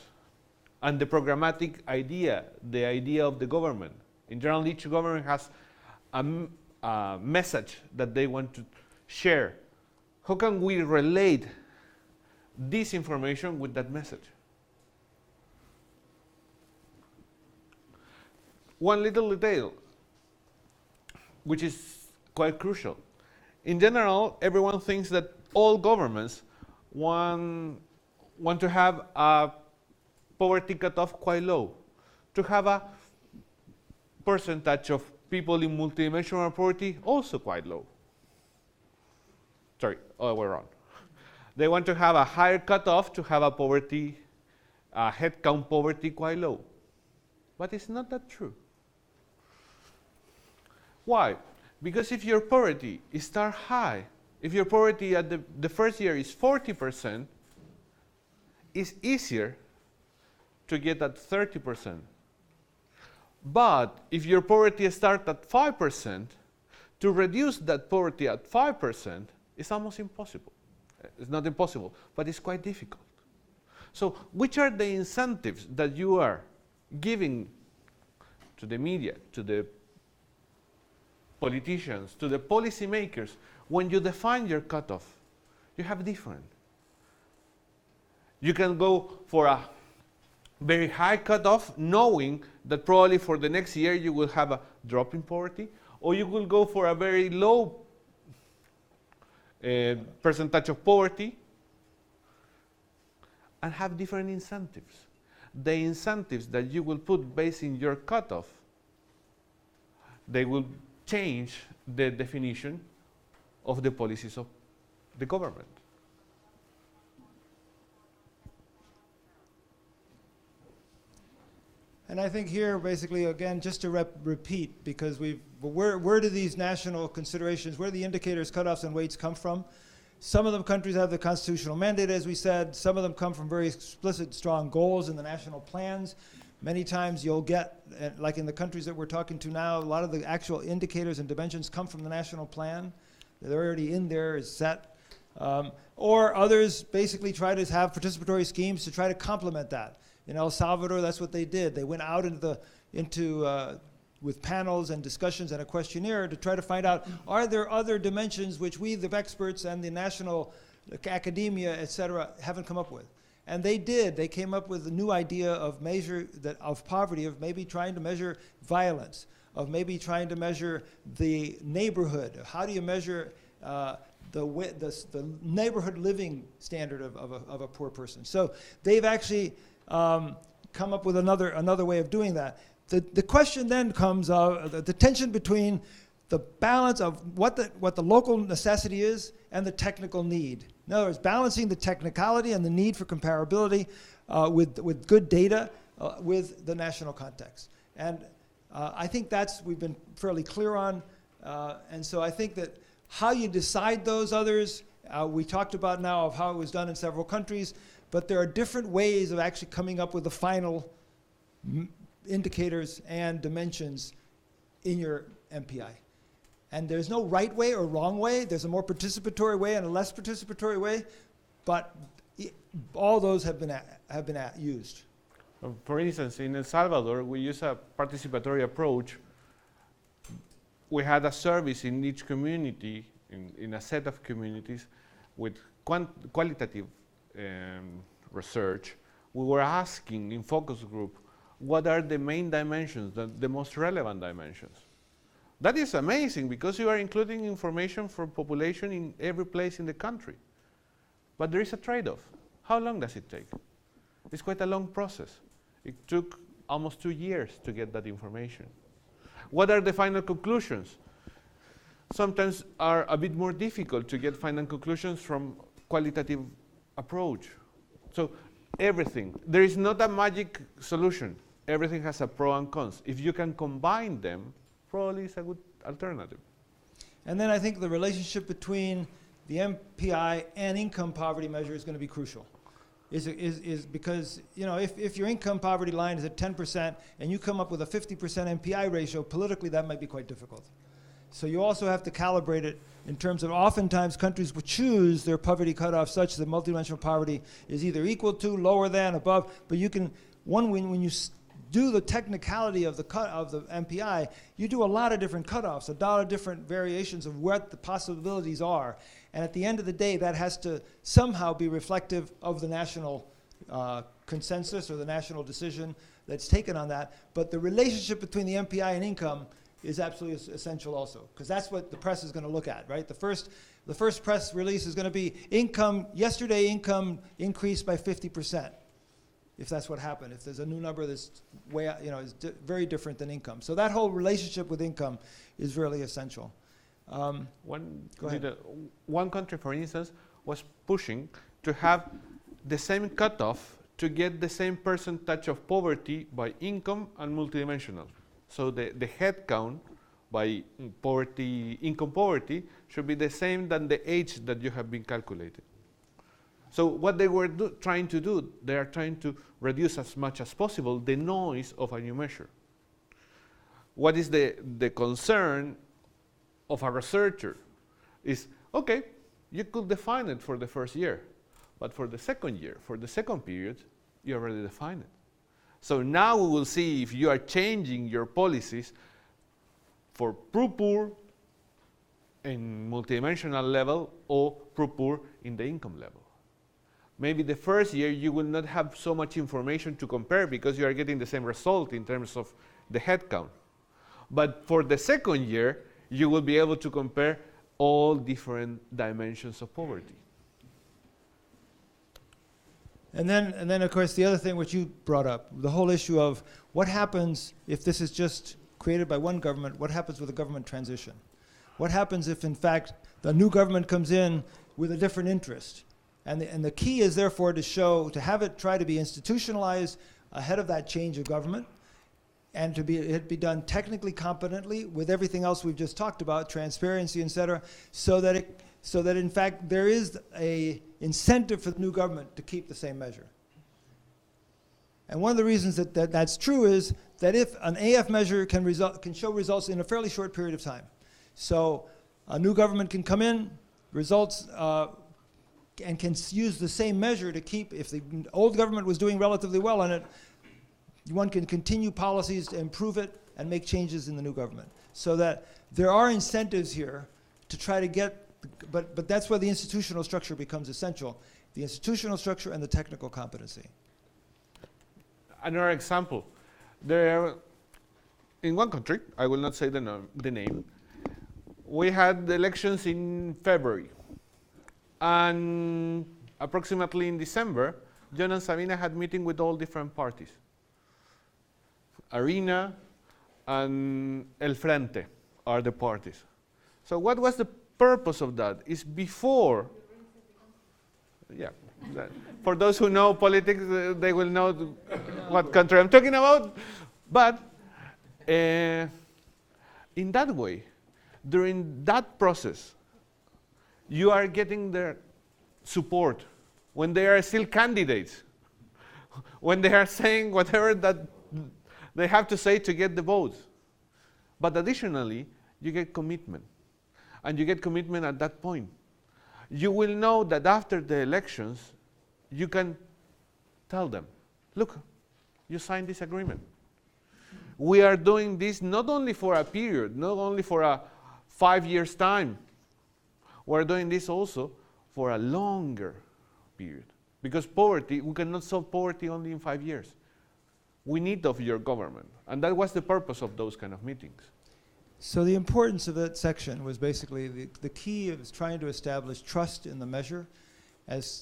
and the programmatic idea, the idea of the government. In general, each government has a message that they want to share. How can we relate this information with that message? One little detail, which is quite crucial. In general, everyone thinks that all governments want to have a poverty cutoff quite low, to have a percentage of people in multidimensional poverty also quite low. Sorry, other way around. They want to have a higher cutoff to have a poverty, headcount poverty quite low. But it's not that true. Why? Because if your poverty starts high, if your poverty at the first year is 40%, it's easier to get at 30%. But if your poverty starts at 5%, to reduce that poverty at 5% is almost impossible. It's not impossible, but it's quite difficult. So which are the incentives that you are giving to the media, to the politicians, to the policymakers, when you define your cutoff? You have different. You can go for a very high cutoff, knowing that probably for the next year you will have a drop in poverty, or you will go for a very low percentage of poverty and have different incentives. The incentives that you will put based in your cutoff, they will change the definition of the policies of the government. And I think here, basically, again, just to repeat, because where do these national considerations, where do the indicators, cutoffs, and weights come from? Some of them countries have the constitutional mandate, as we said. Some of them come from very explicit, strong goals in the national plans. Many times you'll get, like in the countries that we're talking to now, a lot of the actual indicators and dimensions come from the national plan. They're already in there, is set. Or others basically try to have participatory schemes to try to complement that. In El Salvador, that's what they did. They went out with panels and discussions and a questionnaire to try to find out, are there other dimensions which we, the experts and the national academia, et cetera, haven't come up with? And they did. They came up with a new idea of of poverty, of maybe trying to measure violence, of maybe trying to measure the neighborhood. How do you measure the neighborhood living standard of a poor person? So they've actually come up with another way of doing that. The question then comes of the tension between the balance of what the local necessity is and the technical need. In other words, balancing the technicality and the need for comparability with good data with the national context. And I think we've been fairly clear on. And so I think that how you decide those others, we talked about now of how it was done in several countries, but there are different ways of actually coming up with the final indicators and dimensions in your MPI. And there's no right way or wrong way. There's a more participatory way and a less participatory way, but all those have been used. For instance, in El Salvador, we use a participatory approach. We had a service in each community, in a set of communities, with qualitative research. We were asking in focus group, what are the main dimensions, the most relevant dimensions? That is amazing because you are including information for population in every place in the country. But there is a trade-off. How long does it take? It's quite a long process. It took almost 2 years to get that information. What are the final conclusions? Sometimes are a bit more difficult to get final conclusions from qualitative approach. So everything, there is not a magic solution. Everything has a pro and cons. If you can combine them, probably it's a good alternative. And then I think the relationship between the MPI and income poverty measure is going to be crucial. Is because, you know, if your income poverty line is at 10% and you come up with a 50% MPI ratio, politically that might be quite difficult. So you also have to calibrate it in terms of oftentimes countries will choose their poverty cutoff such that multidimensional poverty is either equal to, lower than, above, but you can, when you do the technicality of the MPI, you do a lot of different cutoffs, a lot of different variations of what the possibilities are. And at the end of the day, that has to somehow be reflective of the national consensus or the national decision that's taken on that. But the relationship between the MPI and income is absolutely essential also, because that's what the press is going to look at, right? The first press release is going to be yesterday income increased by 50%, if that's what happened. If there's a new number that's is very different than income. So that whole relationship with income is really essential. Go ahead. One country, for instance, was pushing to have the same cutoff to get the same percentage of poverty by income and multidimensional. So the head count by income poverty should be the same than the age that you have been calculated. So what they were trying to do, they are trying to reduce as much as possible the noise of a new measure. What is the concern of a researcher is, okay, you could define it for the first year, but for the second year, for the second period, you already defined it. So now we will see if you are changing your policies for poor in multidimensional level or poor in the income level. Maybe the first year you will not have so much information to compare because you are getting the same result in terms of the head count. But for the second year, you will be able to compare all different dimensions of poverty. And then, of course, the other thing which you brought up, the whole issue of what happens if this is just created by one government, what happens with a government transition? What happens if, in fact, the new government comes in with a different interest? And the key is, therefore, to have it try to be institutionalized ahead of that change of government, and it be done technically competently with everything else we've just talked about, transparency, et cetera, so that in fact there is a incentive for the new government to keep the same measure. And one of the reasons that's true is that if an AF measure can show results in a fairly short period of time. So a new government can come in, results, and can use the same measure to keep, if the old government was doing relatively well on it, one can continue policies to improve it and make changes in the new government. So that there are incentives here to try to get, but that's where the institutional structure becomes essential. The institutional structure and the technical competency. Another example, in one country, I will not say the name, we had the elections in February. And approximately in December, John and Sabina had meeting with all different parties. Arena and El Frente are the parties. So what was the purpose of that? Is before, for those who know politics, they will know what country I'm talking about. But in that way, during that process, you are getting their support when they are still candidates, when they are saying whatever that they have to say to get the vote. But additionally, you get commitment. And you get commitment at that point. You will know that after the elections, you can tell them, look, you signed this agreement. We are doing this not only for a period, not only for a 5 years' time. We're doing this also for a longer period. Because poverty, we cannot solve poverty only in 5 years. We need of your government. And that was the purpose of those kind of meetings. So the importance of that section was basically the key is trying to establish trust in the measure.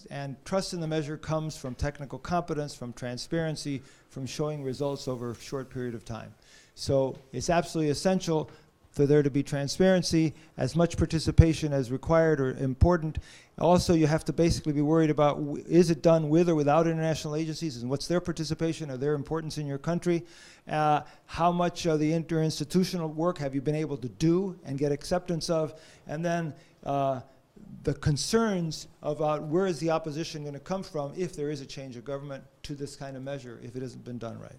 And trust in the measure comes from technical competence, from transparency, from showing results over a short period of time. So it's absolutely essential for there to be transparency, as much participation as required or important. Also, you have to basically be worried about is it done with or without international agencies, and what's their participation or their importance in your country? How much of the interinstitutional work have you been able to do and get acceptance of? And then the concerns about where is the opposition going to come from if there is a change of government to this kind of measure, if it hasn't been done right.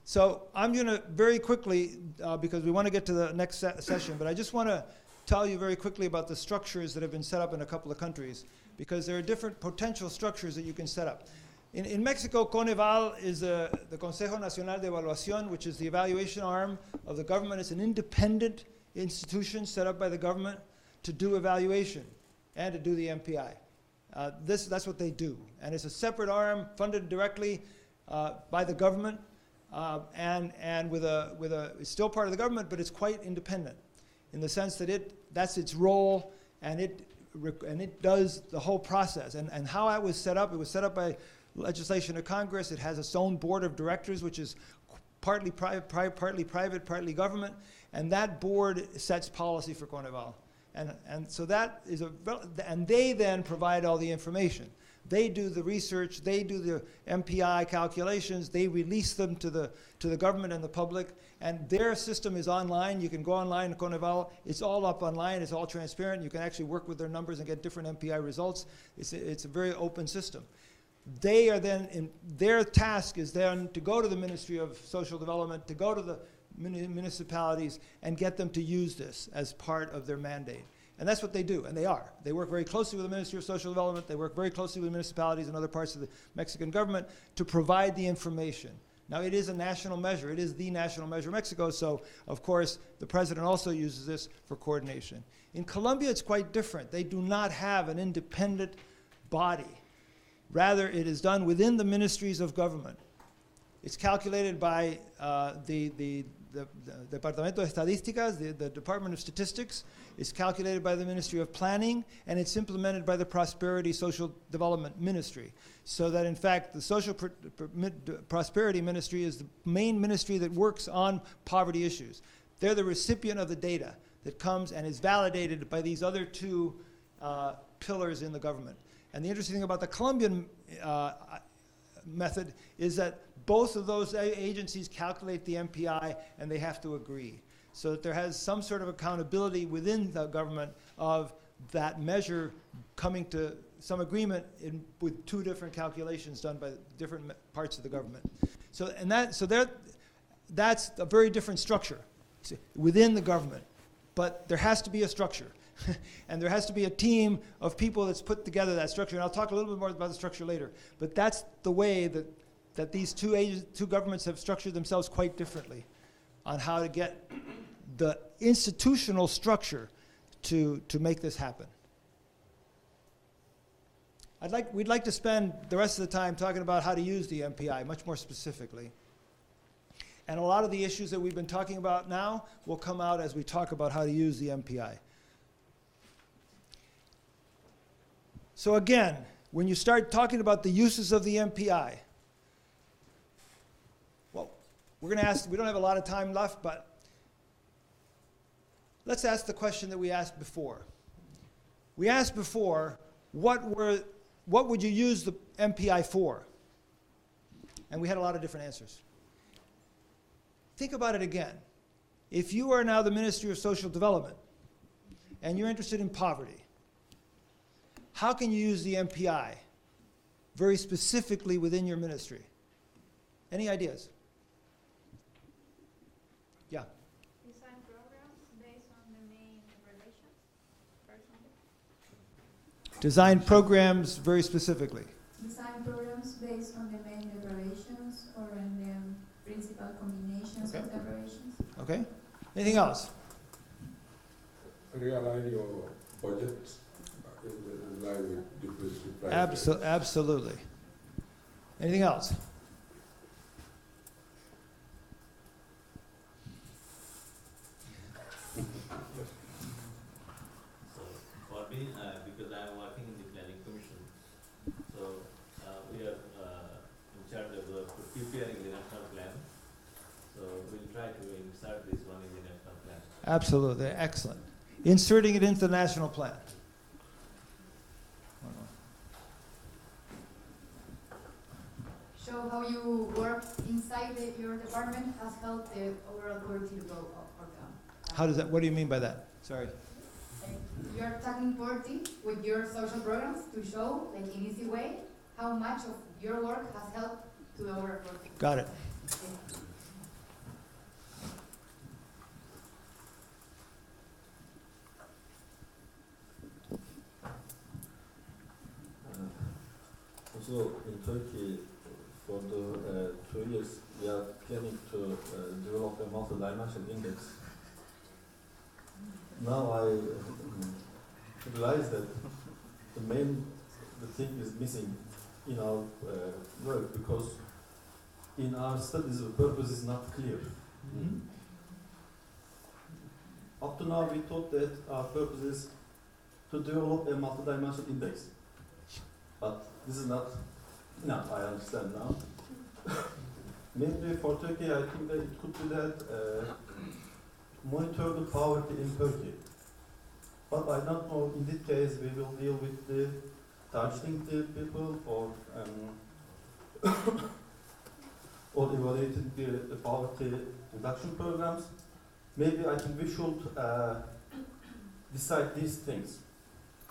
So I'm going to very quickly, because we want to get to the next session, but I just want to tell you very quickly about the structures that have been set up in a couple of countries, because there are different potential structures that you can set up. In Mexico, Coneval is the Consejo Nacional de Evaluación, which is the evaluation arm of the government. It's an independent institution set up by the government to do evaluation and to do the MPI. That's what they do. And it's a separate arm funded directly by the government. and with a it's still part of the government, but it's quite independent in the sense that that's its role, and it does the whole process. And how it was set up by legislation of Congress. It has its own board of directors, which is partly private, partly government, and that board sets policy for Coneval. And so that is and they then provide all the information. They do the research, they do the MPI calculations, they release them to the government and the public, and their system is online. You can go online, Coneval, it's all up online, it's all transparent. You can actually work with their numbers and get different MPI results. It's a very open system. They are then, their task is then to go to the Ministry of Social Development, to go to the municipalities and get them to use this as part of their mandate. And that's what they do, and they are. They work very closely with the Ministry of Social Development. They work very closely with municipalities and other parts of the Mexican government to provide the information. Now, it is a national measure. It is the national measure of Mexico, so, of course, the president also uses this for coordination. In Colombia, it's quite different. They do not have an independent body. Rather, it is done within the ministries of government. It's calculated by the Departamento de Estadísticas, the Department of Statistics. It's calculated by the Ministry of Planning, and it's implemented by the Prosperity Social Development Ministry. So that, in fact, the Social Prosperity Ministry is the main ministry that works on poverty issues. They're the recipient of the data that comes and is validated by these other two pillars in the government. And the interesting thing about the Colombian method is that both of those agencies calculate the MPI, and they have to agree. So that there has some sort of accountability within the government of that measure coming to some agreement with two different calculations done by different parts of the government. So that's a very different structure within the government. But there has to be a structure. And there has to be a team of people that's put together that structure. And I'll talk a little bit more about the structure later. But that's the way that these two governments have structured themselves quite differently on how to get the institutional structure to make this happen. We'd like to spend the rest of the time talking about how to use the MPI much more specifically. And a lot of the issues that we've been talking about now will come out as we talk about how to use the MPI. So again, when you start talking about the uses of the MPI, well, we're going to ask, we don't have a lot of time left, but let's ask the question that we asked before. We asked before, what would you use the MPI for? And we had a lot of different answers. Think about it again. If you are now the Ministry of Social Development and you're interested in poverty, how can you use the MPI very specifically within your ministry? Any ideas? Yeah. Design programs based on the main relations, personally. Design programs very specifically. Design programs based on the main operations or on the principal combinations of the operations. Okay. Anything else? Realign your budget in line with different Absolutely. Anything else? For me, because I am working in the planning commission, so we are in charge of preparing the national plan. So we'll try to insert this one in the national plan. Absolutely. Excellent. Inserting it into the national plan. Show how you work inside your department has helped the overall quality to go up or down. How does that, what do you mean by that? Sorry. You're tackling poverty with your social programs to show, like in easy way, how much of your work has helped to the overall quality. Got it. Also in Turkey, for the 2 years, we are planning to develop a multi-dimensional index. Now I realize that the thing is missing in our work, because in our studies, the purpose is not clear. Mhm. Up to now, we thought that our purpose is to develop a multidimensional index. But this is not enough, I understand now. Maybe for Turkey, I think that it could be that monitor the poverty in Turkey. But I don't know, in this case, we will deal with the targeting the people or or evaluating the poverty reduction programs. Maybe I think we should decide these things.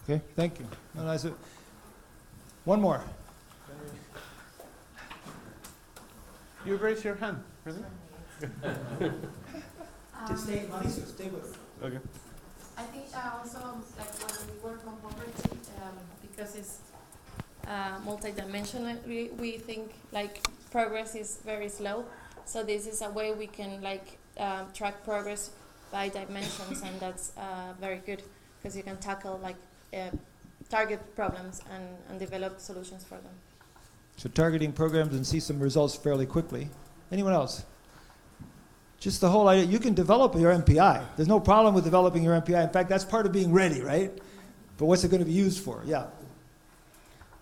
Okay, thank you. And I said, one more. You raise your hand, really? Stay, Mauricio, stay with us. Okay. I think also like when we work on poverty, because it's multidimensional, we think like progress is very slow. So this is a way we can like track progress by dimensions, and that's very good because you can tackle like target problems and develop solutions for them. So targeting programs and see some results fairly quickly. Anyone else? Just the whole idea, you can develop your MPI. There's no problem with developing your MPI. In fact, that's part of being ready, right? But what's it going to be used for? Yeah.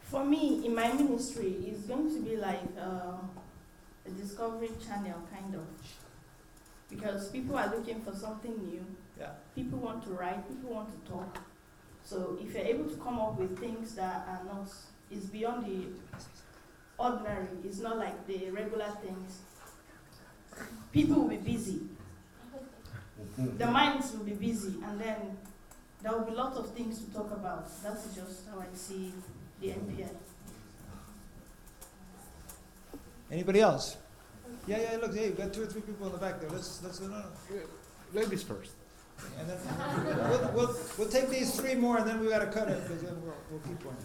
For me, in my ministry, it's going to be like a discovery channel, kind of. Because people are looking for something new. Yeah. People want to write, people want to talk. So if you're able to come up with things that are not, is beyond the ordinary, it's not like the regular things, people will be busy. The minds will be busy, and then there will be lots of things to talk about. That's just how I see the MPI. Anybody else? Yeah, look, hey, we've got 2 or 3 people in the back there. Let's no. Ladies first. And then we'll take these 3 more, and then we got to cut it, because then we'll keep going.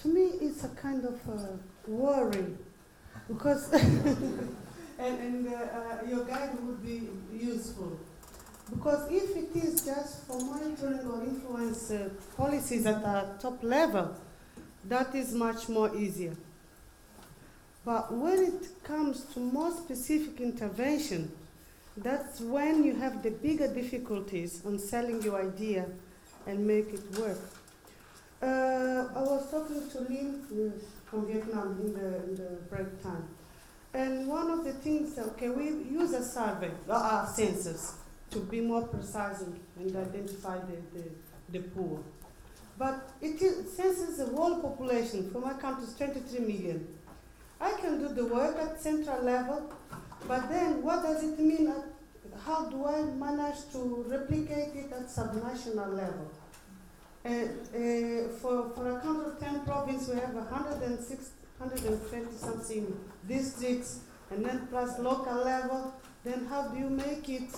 To me, it's a kind of worry, because your guide would be useful. Because if it is just for monitoring or influence policies at a top level, that is much more easier. But when it comes to more specific intervention, that's when you have the bigger difficulties on selling your idea and make it work. I was talking to Lynn from Vietnam in the break time. And one of the things, okay, we use a survey, census, to be more precise and identify the poor. But it census the whole population. For my country, it's 23 million. I can do the work at central level, but then what does it mean? How do I manage to replicate it at subnational level? For a country of 10 provinces, we have 120 something districts, and then plus local level. Then how do you make it?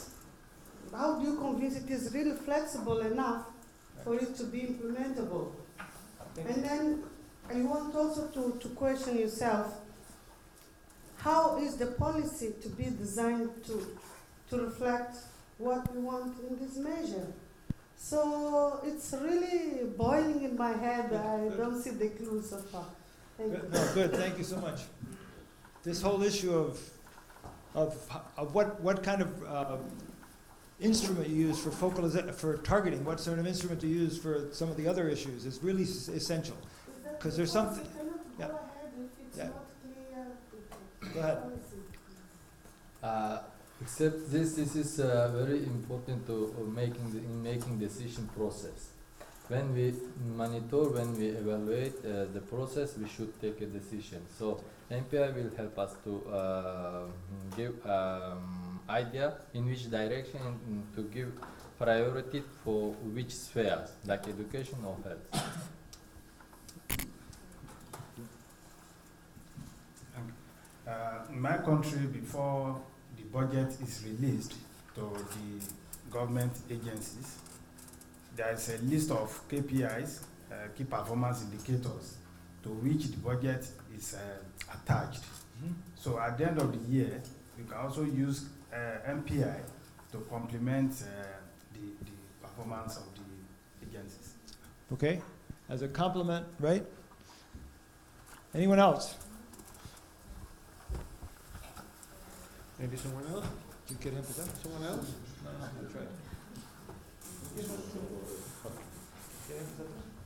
How do you convince it is really flexible enough for it to be implementable? And then I want also to question yourself, how is the policy to be designed to reflect what we want in this measure? So it's really boiling in my head. I don't see the clues so far. Thank you. No, good, thank you so much. This whole issue of what kind of instrument you use for for targeting, what sort of instrument to use for some of the other issues is really essential. Because there's something. Yeah. Go ahead. Except this is very important to making decision process. When we monitor, when we evaluate the process, we should take a decision. So MPI will help us to give idea in which direction to give priority for which spheres, like education or health. In my country, before the budget is released to the government agencies, there is a list of KPIs, key performance indicators, to which the budget is attached. Mm-hmm. So at the end of the year, you can also use MPI to complement the performance of the agencies. Okay, as a complement, right? Anyone else? Maybe someone else? Did you get him for that? Someone else? No, that's right.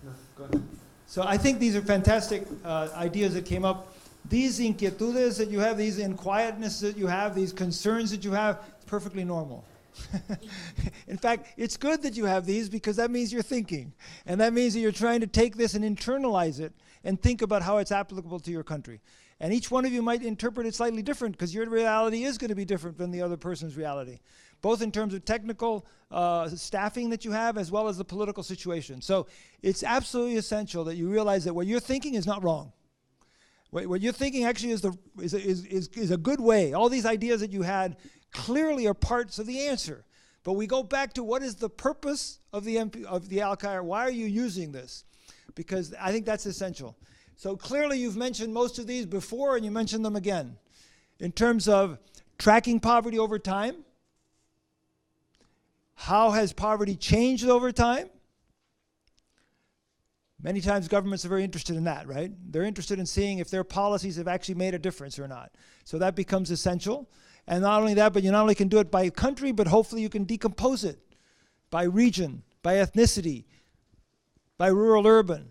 No, go ahead. So I think these are fantastic ideas that came up. These inquietudes that you have, these inquietness that you have, these concerns that you have, it's perfectly normal. In fact, it's good that you have these because that means you're thinking. And that means that you're trying to take this and internalize it and think about how it's applicable to your country. And each one of you might interpret it slightly different because your reality is going to be different than the other person's reality, both in terms of technical staffing that you have as well as the political situation. So it's absolutely essential that you realize that what you're thinking is not wrong. What you're thinking actually is a good way. All these ideas that you had clearly are parts of the answer. But we go back to what is the purpose of the Al-Qaeda? Why are you using this? Because I think that's essential. So clearly you've mentioned most of these before and you mentioned them again. In terms of tracking poverty over time, how has poverty changed over time? Many times governments are very interested in that, right? They're interested in seeing if their policies have actually made a difference or not. So that becomes essential. And not only that, but you not only can do it by country, but hopefully you can decompose it by region, by ethnicity, by rural, urban.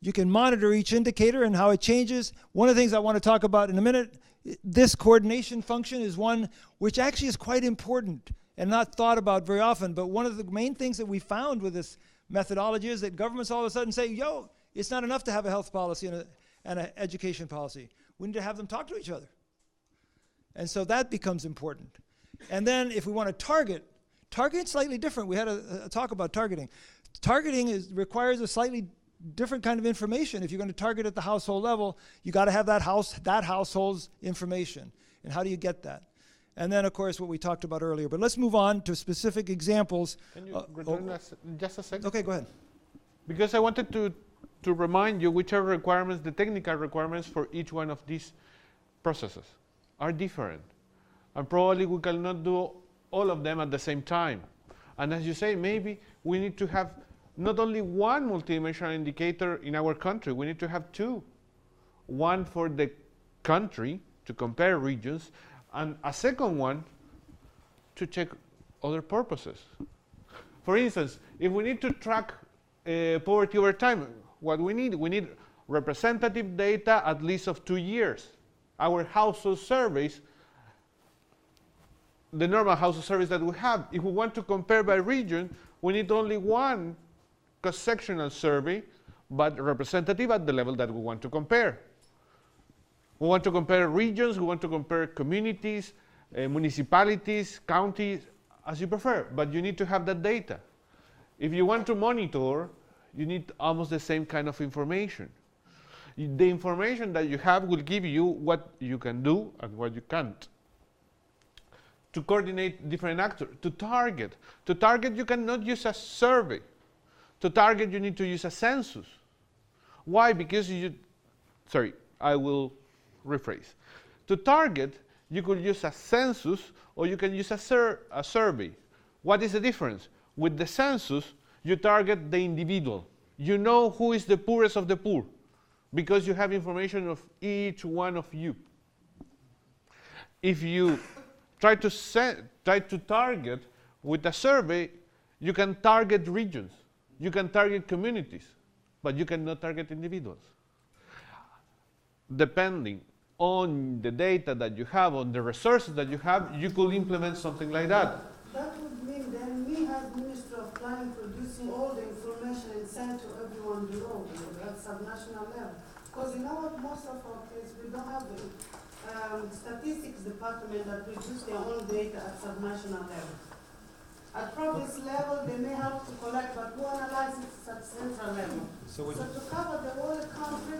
You can monitor each indicator and how it changes. One of the things I want to talk about in a minute, this coordination function is one which actually is quite important and not thought about very often. But one of the main things that we found with this methodology is that governments all of a sudden say, yo, it's not enough to have a health policy and an education policy. We need to have them talk to each other. And so that becomes important. And then if we want to target's slightly different. We had a talk about targeting. Targeting requires a slightly different kind of information. If you're going to target at the household level, you got to have that household's information. And how do you get that? And then, of course, what we talked about earlier. But let's move on to specific examples. Can you return just a second? Okay, go ahead. Because I wanted to remind you which are requirements, the technical requirements for each one of these processes are different. And probably we cannot do all of them at the same time. And as you say, maybe we need to have not only one multidimensional indicator in our country, we need to have two. One for the country to compare regions, and a second one to check other purposes. For instance, if we need to track poverty over time, what we need representative data at least of 2 years. Our household surveys, the normal household surveys that we have, if we want to compare by region, we need only one cross-sectional survey, but representative at the level that we want to compare. We want to compare regions, we want to compare communities, municipalities, counties, as you prefer, but you need to have that data. If you want to monitor, you need almost the same kind of information. The information that you have will give you what you can do and what you can't. To coordinate different actors, to target. To target, you cannot use a survey. To target, you need to use a census. Why? Because I will rephrase. To target, you could use a census or you can use a survey. What is the difference? With the census, you target the individual. You know who is the poorest of the poor because you have information of each one of you. If you try to target with a survey, you can target regions, you can target communities, but you cannot target individuals. Depending on the data that you have, on the resources that you have, you could implement something like that. That would mean then we have Ministry of Planning producing all the information and send to everyone below at subnational level. Because you know what, most of our cases, we don't have the statistics department that produce their own data at subnational level. At province level, they may have to collect, but who analyzes it at central level? So to cover the whole country.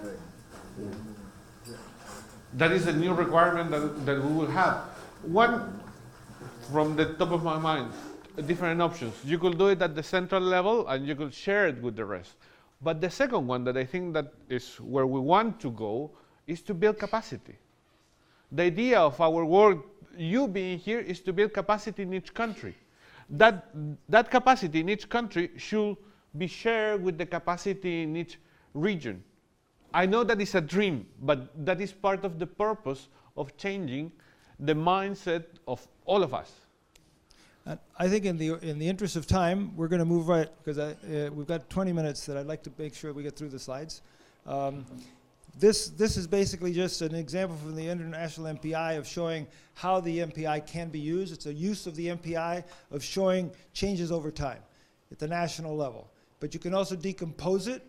That is a new requirement that we will have. One, from the top of my mind, different options. You could do it at the central level and you could share it with the rest. But the second one that I think that is where we want to go is to build capacity. The idea of our work, you being here, is to build capacity in each country. That capacity in each country should be shared with the capacity in each region. I know that is a dream, but that is part of the purpose of changing the mindset of all of us. I think in the interest of time, we're going to move right, because we've got 20 minutes that I'd like to make sure we get through the slides. This is basically just an example from the International MPI of showing how the MPI can be used. It's a use of the MPI of showing changes over time at the national level. But you can also decompose it,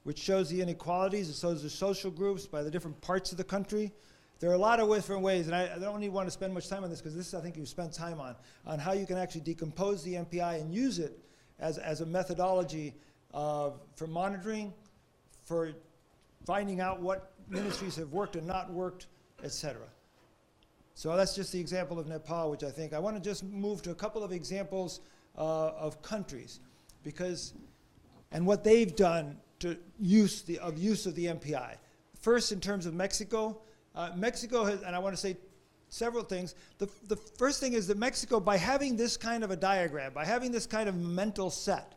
which shows the inequalities. It shows the social groups by the different parts of the country. There are a lot of different ways, and I don't even want to spend much time on this, because this I think you spent time on how you can actually decompose the MPI and use it as a methodology for monitoring, for finding out what ministries have worked and not worked, etc. So that's just the example of Nepal, which I want to just move to a couple of examples of countries, and what they've done to use of the MPI. First, in terms of Mexico, Mexico has, and I want to say several things. The first thing is that Mexico, by having this kind of a diagram, by having this kind of mental set,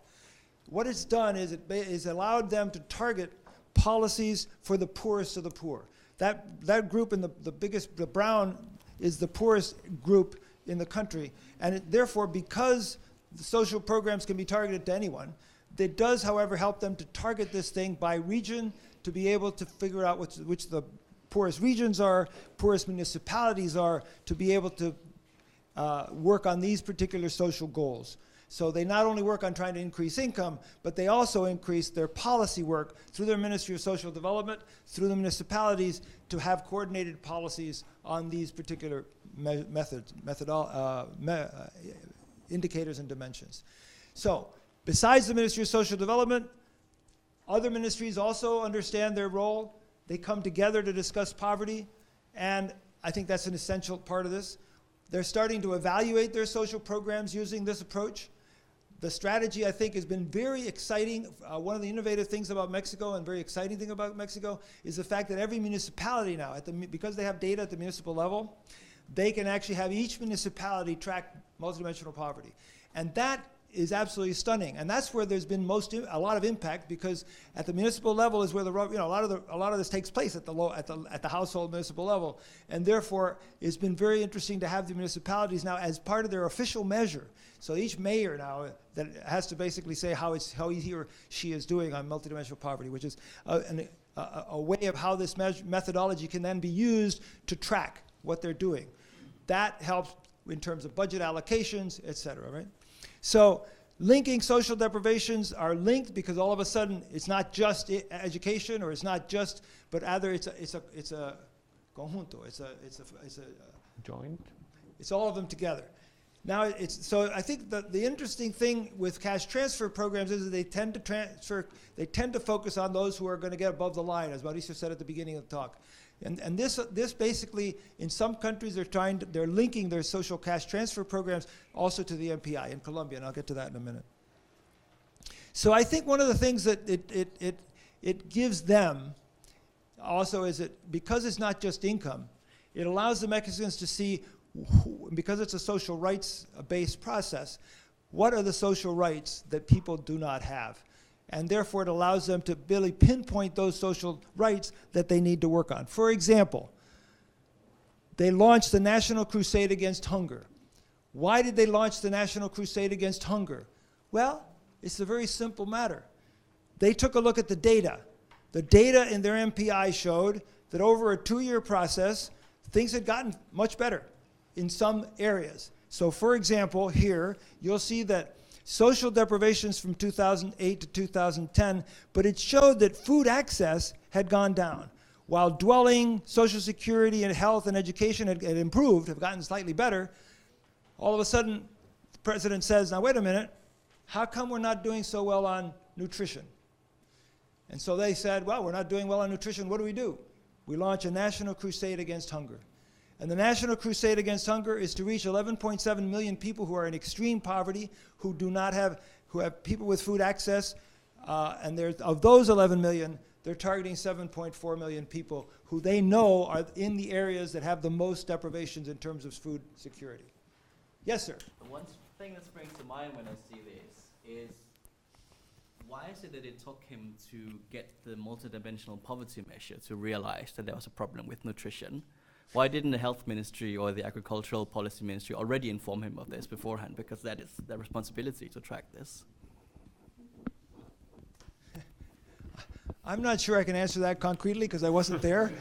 what it's done is it's allowed them to target policies for the poorest of the poor. That group in the brown is the poorest group in the country, and therefore, because the social programs can be targeted to anyone, it does, however, help them to target this thing by region to be able to figure out which the poorest regions are, poorest municipalities are, to be able to work on these particular social goals. So they not only work on trying to increase income, but they also increase their policy work through their Ministry of Social Development, through the municipalities, to have coordinated policies on these particular indicators and dimensions. So, besides the Ministry of Social Development, other ministries also understand their role. They come together to discuss poverty, and I think that's an essential part of this. They're starting to evaluate their social programs using this approach. The strategy, I think, has been very exciting. One of the innovative things about Mexico, and very exciting thing about Mexico, is the fact that every municipality now, because they have data at the municipal level, they can actually have each municipality track multidimensional poverty. And that is absolutely stunning, and that's where there's been a lot of impact, because at the municipal level is where a lot of this takes place at the household municipal level, and therefore it's been very interesting to have the municipalities now as part of their official measure. So each mayor now that has to basically say how he or she is doing on multidimensional poverty, which is a way of how this methodology can then be used to track what they're doing. That helps in terms of budget allocations, et cetera, right? So linking social deprivations are linked because all of a sudden it's not just education, or it's not just, but rather it's a conjunto. It's a joint. It's all of them together. Now so I think the interesting thing with cash transfer programs is that they tend to focus on those who are going to get above the line, as Mauricio said at the beginning of the talk. And this basically, in some countries, they're linking their social cash transfer programs also to the MPI in Colombia, and I'll get to that in a minute. So I think one of the things that it gives them also is that because it's not just income, it allows the Mexicans to see, because it's a social rights-based process, what are the social rights that people do not have? And therefore it allows them to really pinpoint those social rights that they need to work on. For example, they launched the National Crusade Against Hunger. Why did they launch the National Crusade Against Hunger? Well, it's a very simple matter. They took a look at the data. The data in their MPI showed that over a 2-year process, things had gotten much better in some areas. So for example, here, you'll see that social deprivations from 2008 to 2010, but it showed that food access had gone down. While dwelling, Social Security, and health and education had improved, have gotten slightly better, all of a sudden, the president says, now wait a minute, how come we're not doing so well on nutrition? And so they said, well, we're not doing well on nutrition, what do? We launch a National Crusade Against Hunger. And the National Crusade Against Hunger is to reach 11.7 million people who are in extreme poverty, who have people with food access, and of those 11 million, they're targeting 7.4 million people who they know are in the areas that have the most deprivations in terms of food security. Yes, sir? The one thing that springs to mind when I see this is why is it that it took him to get the multidimensional poverty measure to realize that there was a problem with nutrition? Why didn't the health ministry or the agricultural policy ministry already inform him of this beforehand? Because that is their responsibility to track this. I'm not sure I can answer that concretely because I wasn't there.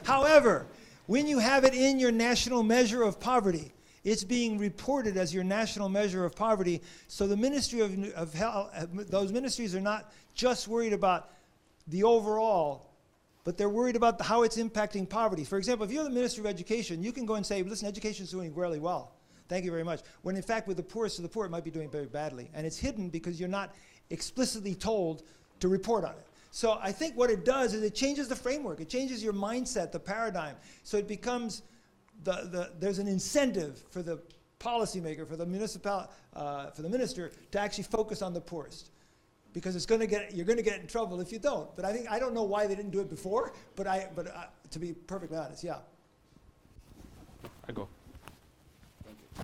However, when you have it in your national measure of poverty, it's being reported as your national measure of poverty. So the Ministry of Health, those ministries are not just worried about the overall, but they're worried about how it's impacting poverty. For example, if you're the Ministry of Education, you can go and say, listen, education's doing really well. Thank you very much. When in fact, with the poorest of the poor, it might be doing very badly. And it's hidden because you're not explicitly told to report on it. So I think what it does is it changes the framework. It changes your mindset, the paradigm. So it becomes, there's an incentive for the policymaker, for the minister, to actually focus on the poorest. Because you're going to get in trouble if you don't. But I don't know why they didn't do it before, but to be perfectly honest, yeah. I go. Thank you.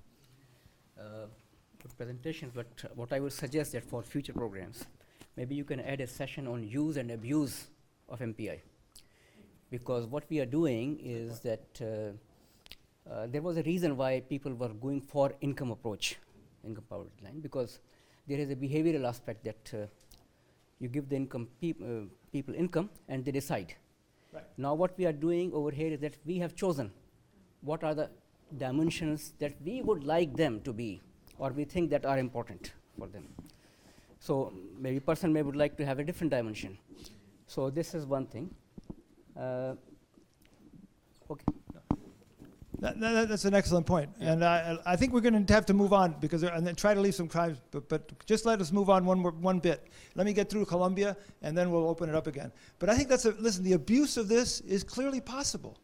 Good presentation, but what I would suggest that for future programs, maybe you can add a session on use and abuse of MPI. Because what we are doing is that there was a reason why people were going for income approach, income poverty line, because there is a behavioral aspect that you give the people income and they decide. Right. Now what we are doing over here is that we have chosen what are the dimensions that we would like them to be, or we think that are important for them. So maybe person would like to have a different dimension. So this is one thing. Okay. That's an excellent point. Yeah. And I think we're going to have to move on because and then try to leave some time, but just let us move on one bit. Let me get through Colombia and then we'll open it up again. But I think listen, the abuse of this is clearly possible.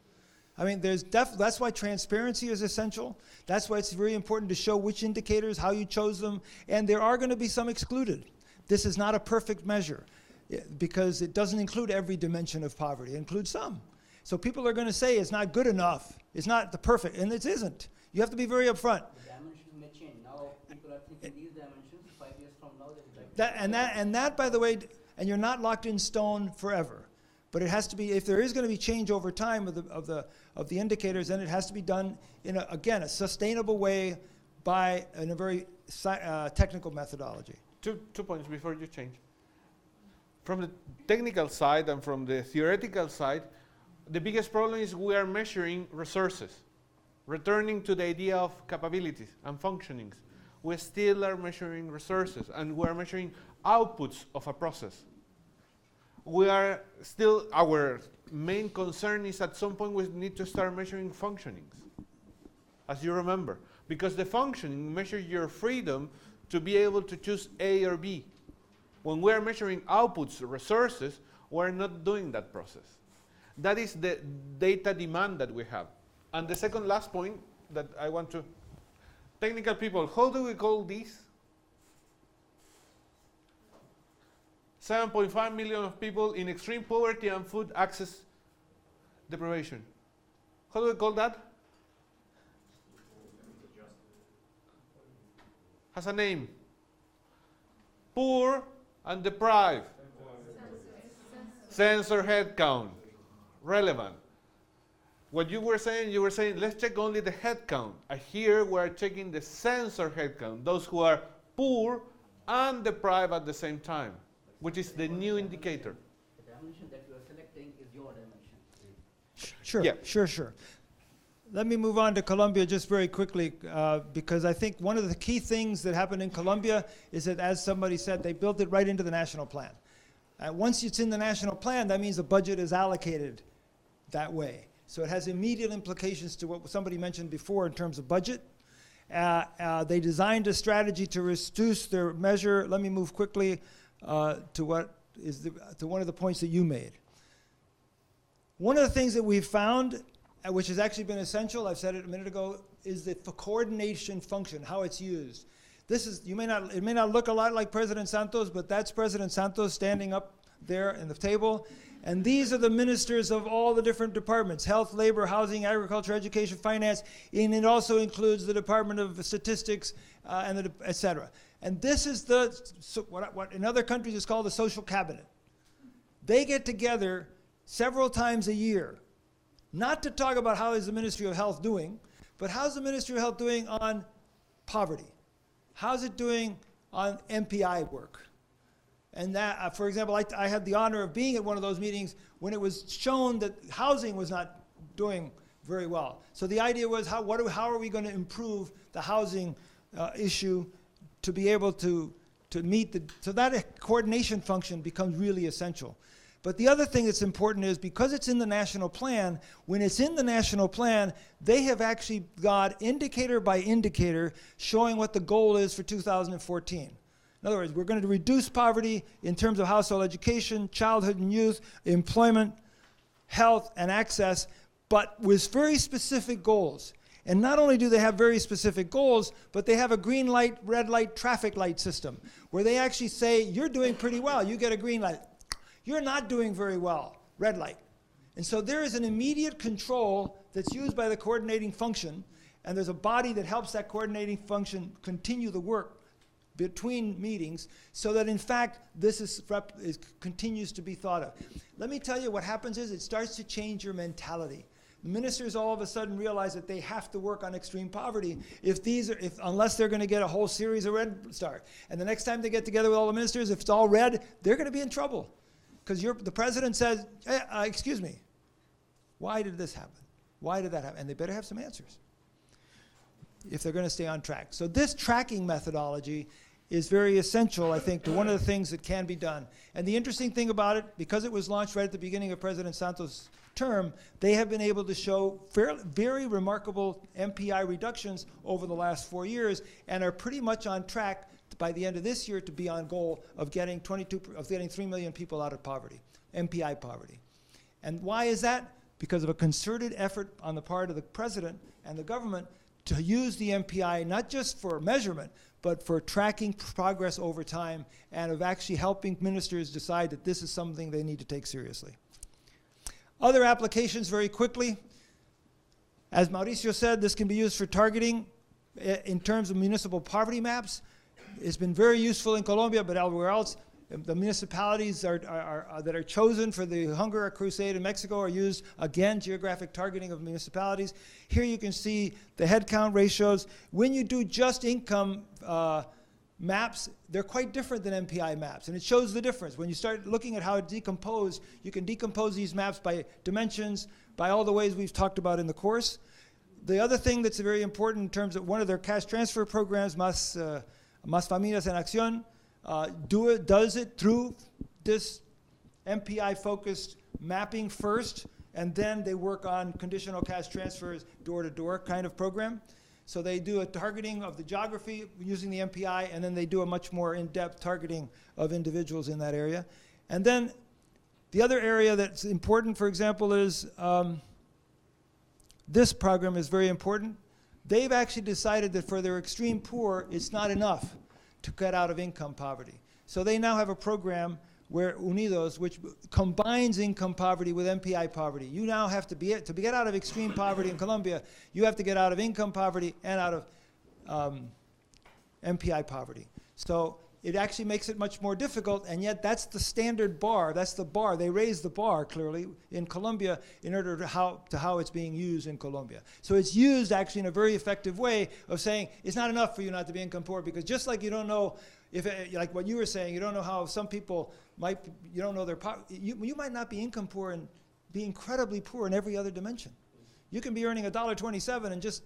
I mean, that's why transparency is essential. That's why it's very important to show which indicators, how you chose them, and there are going to be some excluded. This is not a perfect measure because it doesn't include every dimension of poverty. It includes some. So people are going to say it's not good enough. It's not the perfect, and it isn't. You have to be very upfront. The dimensions may change. Now people are thinking these dimensions. 5 years from now, that, by the way, and you're not locked in stone forever. But it has to be, if there is going to be change over time of the indicators, then it has to be done in a sustainable way in a very technical methodology. Two points before you change. From the technical side and from the theoretical side, the biggest problem is we are measuring resources, returning to the idea of capabilities and functionings. We still are measuring resources and we are measuring outputs of a process. We are still, our main concern is at some point we need to start measuring functionings, as you remember. Because the functioning measures your freedom to be able to choose A or B. When we are measuring outputs, resources, we're not doing that process. That is the data demand that we have. And the second last point that I want to, technical people, how do we call this? 7.5 million of people in extreme poverty and food access deprivation. How do we call that? Has a name. Poor and deprived. Sensor head count. Relevant. What you were saying, let's check only the head count. Here we're checking the sensor head count, those who are poor and deprived at the same time, which is the new indicator. The dimension that you are selecting is your dimension. Sure, yeah. Sure. Let me move on to Colombia just very quickly because I think one of the key things that happened in Colombia is that, as somebody said, they built it right into the national plan. Once it's in the national plan, that means the budget is allocated that way. So it has immediate implications to what somebody mentioned before in terms of budget. They designed a strategy to reduce their measure. Let me move quickly to one of the points that you made. One of the things that we've found, which has actually been essential, I've said it a minute ago, is the coordination function, how it's used. It may not look a lot like President Santos, but that's President Santos standing up there in the table. And these are the ministers of all the different departments: health, labor, housing, agriculture, education, finance, and it also includes the Department of Statistics, et cetera. And this is what in other countries is called the social cabinet. They get together several times a year, not to talk about how is the Ministry of Health doing, but how's the Ministry of Health doing on poverty? How's it doing on MPI work? And that, for example, I had the honor of being at one of those meetings when it was shown that housing was not doing very well. So the idea was how are we going to improve the housing issue to be able to meet so that coordination function becomes really essential. But the other thing that's important is because it's in the national plan, when it's in the national plan, they have actually got indicator by indicator showing what the goal is for 2014. In other words, we're going to reduce poverty in terms of household education, childhood and youth, employment, health, and access, but with very specific goals. And not only do they have very specific goals, but they have a green light, red light, traffic light system, where they actually say, you're doing pretty well, you get a green light. You're not doing very well, red light. And so there is an immediate control that's used by the coordinating function, and there's a body that helps that coordinating function continue the work between meetings, so that in fact this continues to be thought of. Let me tell you what happens is it starts to change your mentality. Ministers all of a sudden realize that they have to work on extreme poverty unless they're going to get a whole series of red star. And the next time they get together with all the ministers, if it's all red, they're going to be in trouble. Because the president says, hey, excuse me, why did this happen? Why did that happen? And they better have some answers if they're going to stay on track. So this tracking methodology is very essential, I think, to one of the things that can be done. And the interesting thing about it, because it was launched right at the beginning of President Santos' term, they have been able to show very remarkable MPI reductions over the last 4 years and are pretty much on track by the end of this year to be on goal of getting 3 million people out of poverty, MPI poverty. And why is that? Because of a concerted effort on the part of the president and the government to use the MPI not just for measurement, but for tracking progress over time and of actually helping ministers decide that this is something they need to take seriously. Other applications very quickly. As Mauricio said, this can be used for targeting in terms of municipal poverty maps. It's been very useful in Colombia, but everywhere else, the municipalities that are chosen for the Hunger Crusade in Mexico are used, again, geographic targeting of municipalities. Here you can see the headcount ratios. When you do just income maps, they're quite different than MPI maps, and it shows the difference. When you start looking at how it's decomposed, you can decompose these maps by dimensions, by all the ways we've talked about in the course. The other thing that's very important in terms of one of their cash transfer programs, Más Familias en Acción, does it through this MPI-focused mapping first, and then they work on conditional cash transfers, door-to-door kind of program. So they do a targeting of the geography using the MPI, and then they do a much more in-depth targeting of individuals in that area. And then the other area that's important, for example, is this program is very important. They've actually decided that for their extreme poor, it's not enough to get out of income poverty. So they now have a program where Unidos, which combines income poverty with MPI poverty. You now have to get out of extreme poverty in Colombia, you have to get out of income poverty and out of MPI poverty. So it actually makes it much more difficult, and yet that's the standard bar, that's the bar. They raised the bar, clearly, in Colombia in order to how it's being used in Colombia. So it's used actually in a very effective way of saying it's not enough for you not to be income poor, because just like you don't know, like what you were saying, you don't know how some people you don't know their you might not be income poor and be incredibly poor in every other dimension. You can be earning $1.27 and just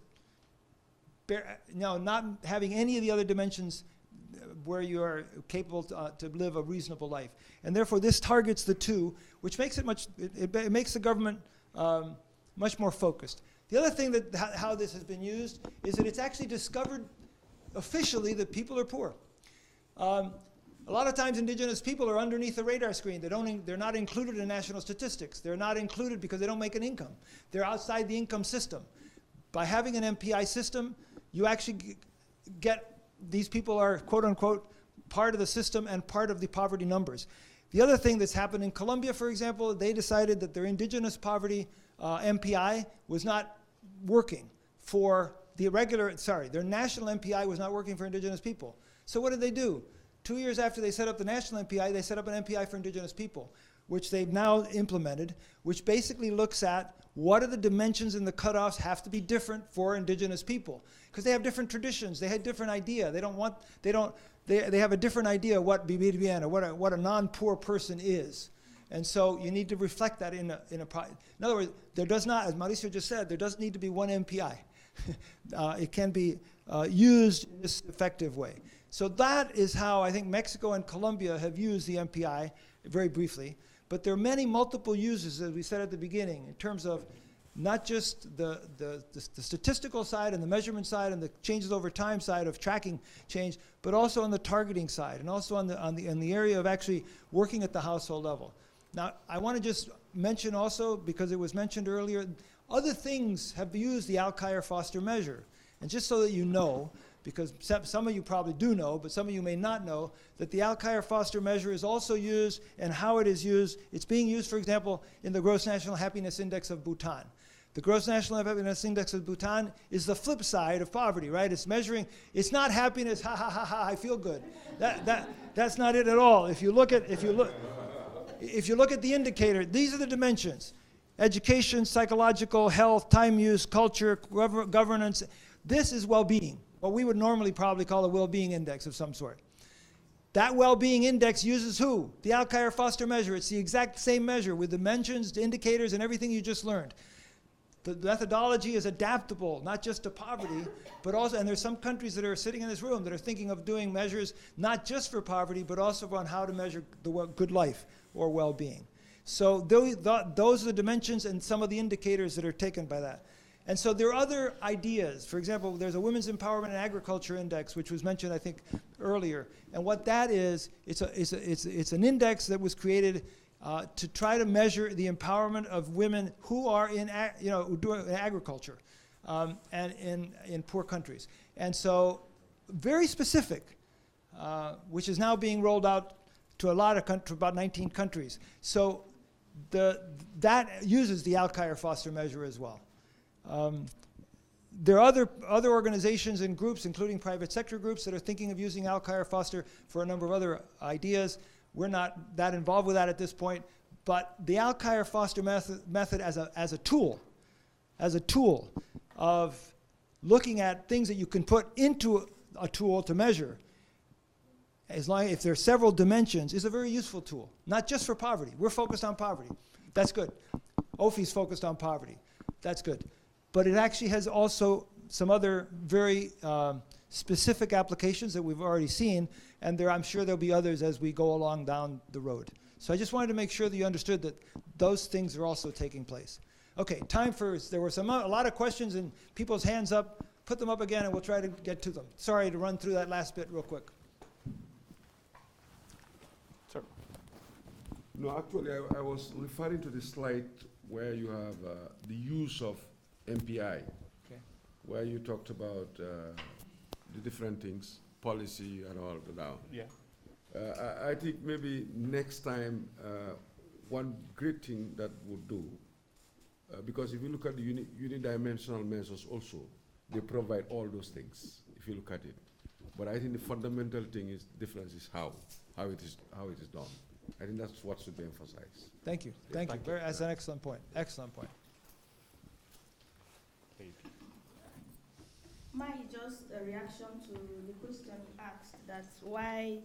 not having any of the other dimensions where you are capable to live a reasonable life. And therefore this targets the two, which makes it makes the government much more focused. The other thing that how this has been used is that it's actually discovered officially that people are poor. A lot of times indigenous people are underneath the radar screen. They're not included in national statistics. They're not included because they don't make an income. They're outside the income system. By having an MPI system, you actually get these people are, quote unquote, part of the system and part of the poverty numbers. The other thing that's happened in Colombia, for example, they decided that their indigenous poverty MPI was not working for their national MPI was not working for indigenous people. So what did they do? 2 years after they set up the national MPI, they set up an MPI for indigenous people, which they've now implemented, which basically looks at what are the dimensions and the cutoffs have to be different for indigenous people. Because they have different traditions, they had different idea. They have a different idea of what bibirian or what a non-poor person is. And so you need to reflect that in other words, there does not, as Mauricio just said, there doesn't need to be one MPI. It can be used in this effective way. So that is how I think Mexico and Colombia have used the MPI, very briefly. But there are many multiple uses, as we said at the beginning, in terms of not just the statistical side and the measurement side and the changes over time side of tracking change, but also on the targeting side and also on the area of actually working at the household level. Now, I want to just mention also, because it was mentioned earlier, other things have used the Alkire-Foster measure. And just so that you know, because some of you probably do know, but some of you may not know, that the Alkire-Foster measure is also used, and how it is used. It's being used, for example, in the Gross National Happiness Index of Bhutan. The Gross National Happiness Index of Bhutan is the flip side of poverty, right? It's measuring, it's not happiness, ha ha ha ha, I feel good. That's not it at all. If you look at the indicator, these are the dimensions: education, psychological, health, time use, culture, governance. This is well-being, what we would normally probably call a well-being index of some sort. That well-being index uses who? The Alkire-Foster measure. It's the exact same measure with dimensions, indicators, and everything you just learned. The methodology is adaptable, not just to poverty, but also, and there's some countries that are sitting in this room that are thinking of doing measures not just for poverty, but also on how to measure the good life or well-being. So those are the dimensions and some of the indicators that are taken by that. And so there are other ideas. For example, there's a Women's Empowerment and Agriculture Index, which was mentioned, I think, earlier. And what that is, it's an index that was created to try to measure the empowerment of women who are doing agriculture and in poor countries. And so very specific, which is now being rolled out to a lot of countries, about 19 countries. So that uses the Alkire-Foster measure as well. There are other organizations and groups, including private sector groups, that are thinking of using Alkire-Foster for a number of other ideas. We're not that involved with that at this point, but the Alkire-Foster method as a tool of looking at things that you can put into a tool to measure, if there are several dimensions, is a very useful tool. Not just for poverty. We're focused on poverty. That's good. OPHI's focused on poverty. That's good. But it actually has also some other very specific applications that we've already seen, and I'm sure there'll be others as we go along down the road. So I just wanted to make sure that you understood that those things are also taking place. Okay, there were a lot of questions and people's hands up. Put them up again and we'll try to get to them. Sorry to run through that last bit real quick. Sir. No, actually, I was referring to the slide where you have the use of MPI, where you talked about the different things, policy and all that. Yeah. I think maybe next time, one great thing that would do, because if you look at the unidimensional measures also, they provide all those things, if you look at it. But I think the fundamental difference is how it is done. I think that's what should be emphasized. Thank you. Thank you. That's an excellent point. Excellent point. Mine is just a reaction to the question you asked, that why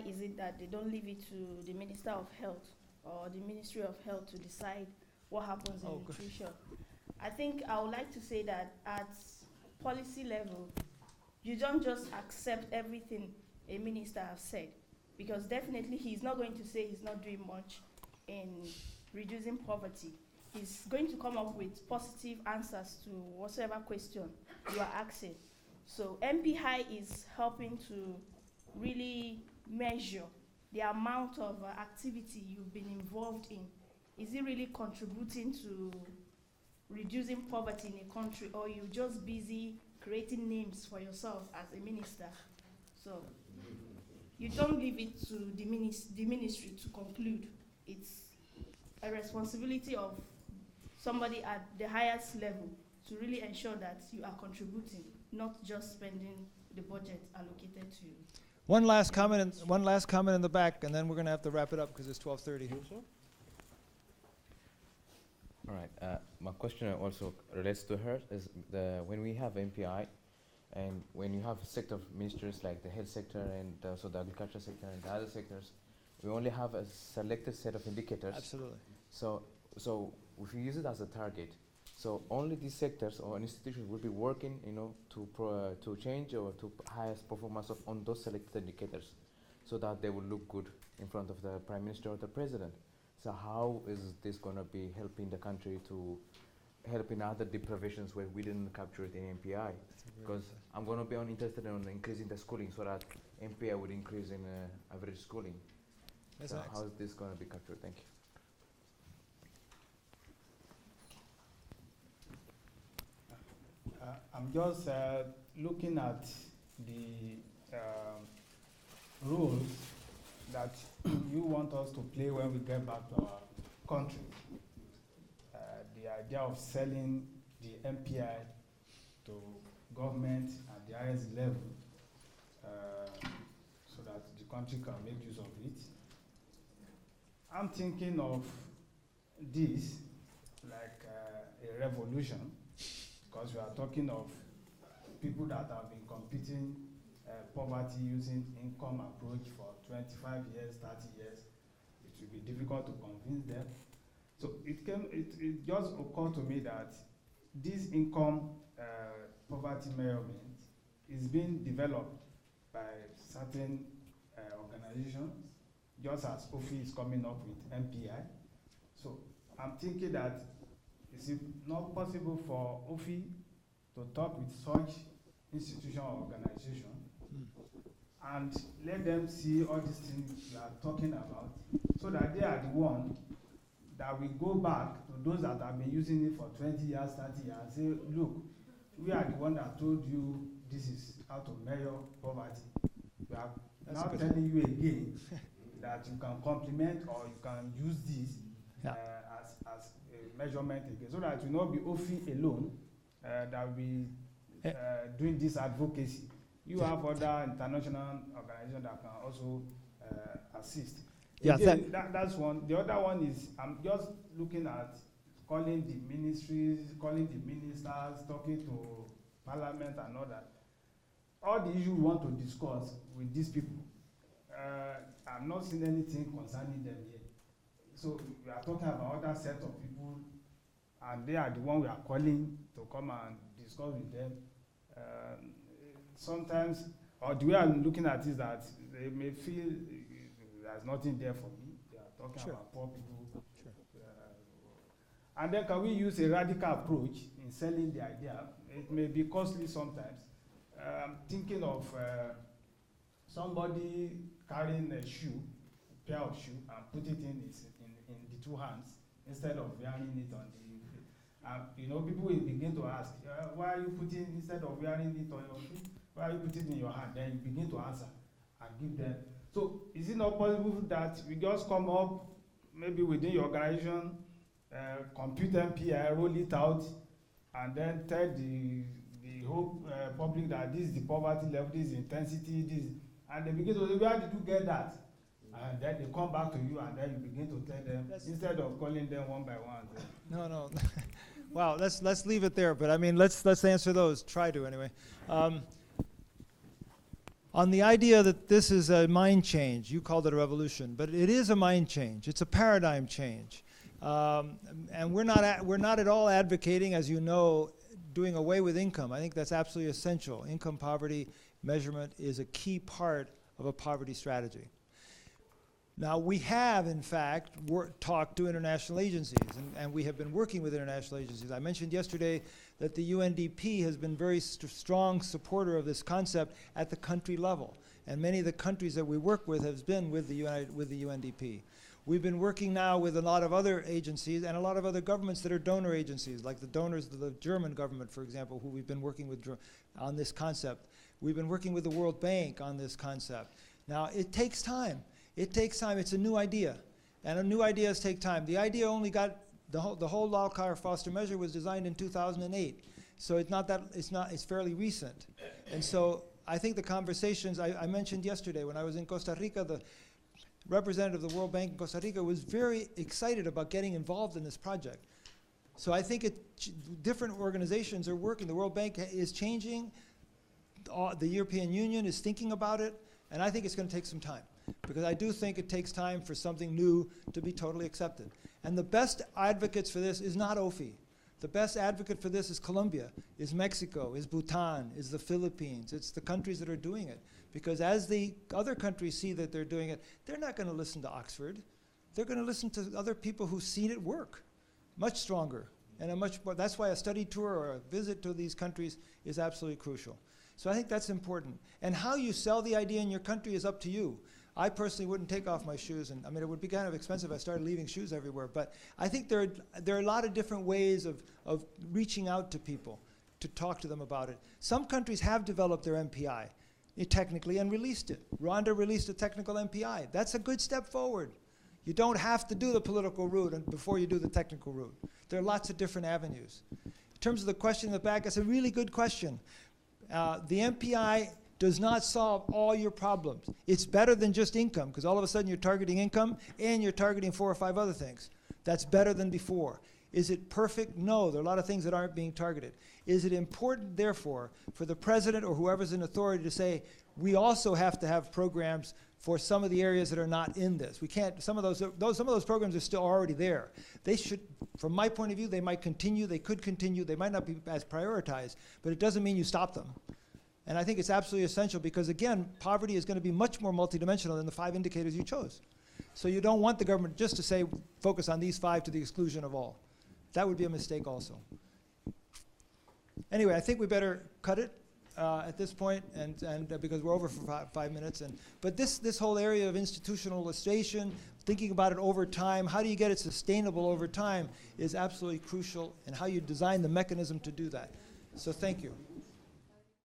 is it that they don't leave it to the Minister of Health or the Ministry of Health to decide what happens in nutrition? I think I would like to say that at policy level, you don't just accept everything a minister has said, because definitely he's not going to say he's not doing much in reducing poverty. He's going to come up with positive answers to whatever question you are asking. So MPI is helping to really measure the amount of activity you've been involved in. Is it really contributing to reducing poverty in a country, or you're just busy creating names for yourself as a minister? So you don't leave it to the ministry to conclude. It's a responsibility of somebody at the highest level to really ensure that you are contributing, not just spending the budget allocated to. One last comment in the back, and then we're going to have to wrap it up because it's 12:30 here. All right. My question also relates to her is when we have MPI, and when you have sector ministries like the health sector and also the agriculture sector and the other sectors, we only have a selected set of indicators. Absolutely. So if you use it as a target, so only these sectors or institutions will be working, to change or to highest performance on those selected indicators, so that they will look good in front of the Prime Minister or the President. So how is this going to be helping the country to help in other deprivations where we didn't capture it in MPI? Because I'm going to be interested in increasing the schooling so that MPI would increase in average schooling. That's so nice. how is this going to be captured? Thank you. I'm just looking at the rules that you want us to play when we get back to our country. The idea of selling the MPI to government at the highest level so that the country can make use of it. I'm thinking of this like a revolution, because we are talking of people that have been competing poverty using income approach for 25 years, 30 years. It will be difficult to convince them. So it just occurred to me that this income poverty measurement is being developed by certain organizations, just as OPHI is coming up with MPI. So I'm thinking that is it not possible for OPHI to talk with such institution or organization and let them see all these things we are talking about, so that they are the one that will go back to those that have been using it for 20 years, 30 years, and say, look, we are the one that told you this is how to measure poverty. We are now telling you again that you can complement or you can use this as a measurement again, so that it will not be OPHI alone that will be doing this advocacy. You have other international organizations that can also assist. Yeah, again, that's one. The other one is I'm just looking at calling the ministries, calling the ministers, talking to parliament and all that. All the issues we want to discuss with these people, I'm not seeing anything concerning them yet. So we are talking about other set of people, and they are the one we are calling to come and discuss with them. Sometimes, or the way I'm looking at is that they may feel there's nothing there for me. They are talking about poor people. And then can we use a radical approach in selling the idea? It may be costly sometimes. I'm thinking of somebody carrying a shoe, a pair of shoes, and put it in the two hands instead of wearing it on the. People will begin to ask, why are you putting, instead of wearing it on your feet, why are you putting it in your hand? Then you begin to answer and give them. So is it not possible that we just come up, maybe within your organization, compute MPI, roll it out, and then tell the whole public that this is the poverty level, this is intensity, this, and they begin to say, where did you get that? And then they come back to you, and then you begin to tell them, instead of calling them one by one. No. Wow, let's leave it there. But I mean, let's answer those. Try to anyway. On the idea that this is a mind change, you called it a revolution, but it is a mind change. It's a paradigm change, and we're not at all advocating, as you know, doing away with income. I think that's absolutely essential. Income poverty measurement is a key part of a poverty strategy. Now, we have, in fact, talked to international agencies, and we have been working with international agencies. I mentioned yesterday that the UNDP has been very strong supporter of this concept at the country level, and many of the countries that we work with have been with the UNDP. We've been working now with a lot of other agencies and a lot of other governments that are donor agencies, like the donors of the German government, for example, who we've been working with on this concept. We've been working with the World Bank on this concept. Now, it takes time. It takes time. It's a new idea, and new ideas take time. The idea only got the whole Lau-Foster measure was designed in 2008, so it's fairly recent. And so I think the conversations I mentioned yesterday when I was in Costa Rica, the representative of the World Bank in Costa Rica was very excited about getting involved in this project. So I think different organizations are working. The World Bank is changing. The European Union is thinking about it. And I think it's going to take some time, because I do think it takes time for something new to be totally accepted. And the best advocates for this is not OPHI. The best advocate for this is Colombia, is Mexico, is Bhutan, is the Philippines. It's the countries that are doing it. Because as the other countries see that they're doing it, they're not going to listen to Oxford. They're going to listen to other people who've seen it work much stronger. And that's why a study tour or a visit to these countries is absolutely crucial. So I think that's important. And how you sell the idea in your country is up to you. I personally wouldn't take off my shoes, and I mean, it would be kind of expensive if I started leaving shoes everywhere, but I think there are a lot of different ways of reaching out to people to talk to them about it. Some countries have developed their MPI technically and released it. Rwanda released a technical MPI. That's a good step forward. You don't have to do the political route before you do the technical route. There are lots of different avenues. In terms of the question in the back, it's a really good question. The MPI does not solve all your problems. It's better than just income, because all of a sudden you're targeting income and you're targeting 4 or 5 other things. That's better than before. Is it perfect? No, there are a lot of things that aren't being targeted. Is it important, therefore, for the president or whoever's in authority to say, we also have to have programs for some of the areas that are not in this? We can't, some of those programs are still already there. They should, from my point of view, they might continue, they could continue, they might not be as prioritized, but it doesn't mean you stop them. And I think it's absolutely essential because, again, poverty is going to be much more multidimensional than the 5 indicators you chose. So you don't want the government just to say, focus on these 5 to the exclusion of all. That would be a mistake also. Anyway, I think we better cut it at this point, and because we're over for 5 minutes. But this whole area of institutionalization, thinking about it over time, how do you get it sustainable over time, is absolutely crucial, and how you design the mechanism to do that. So thank you.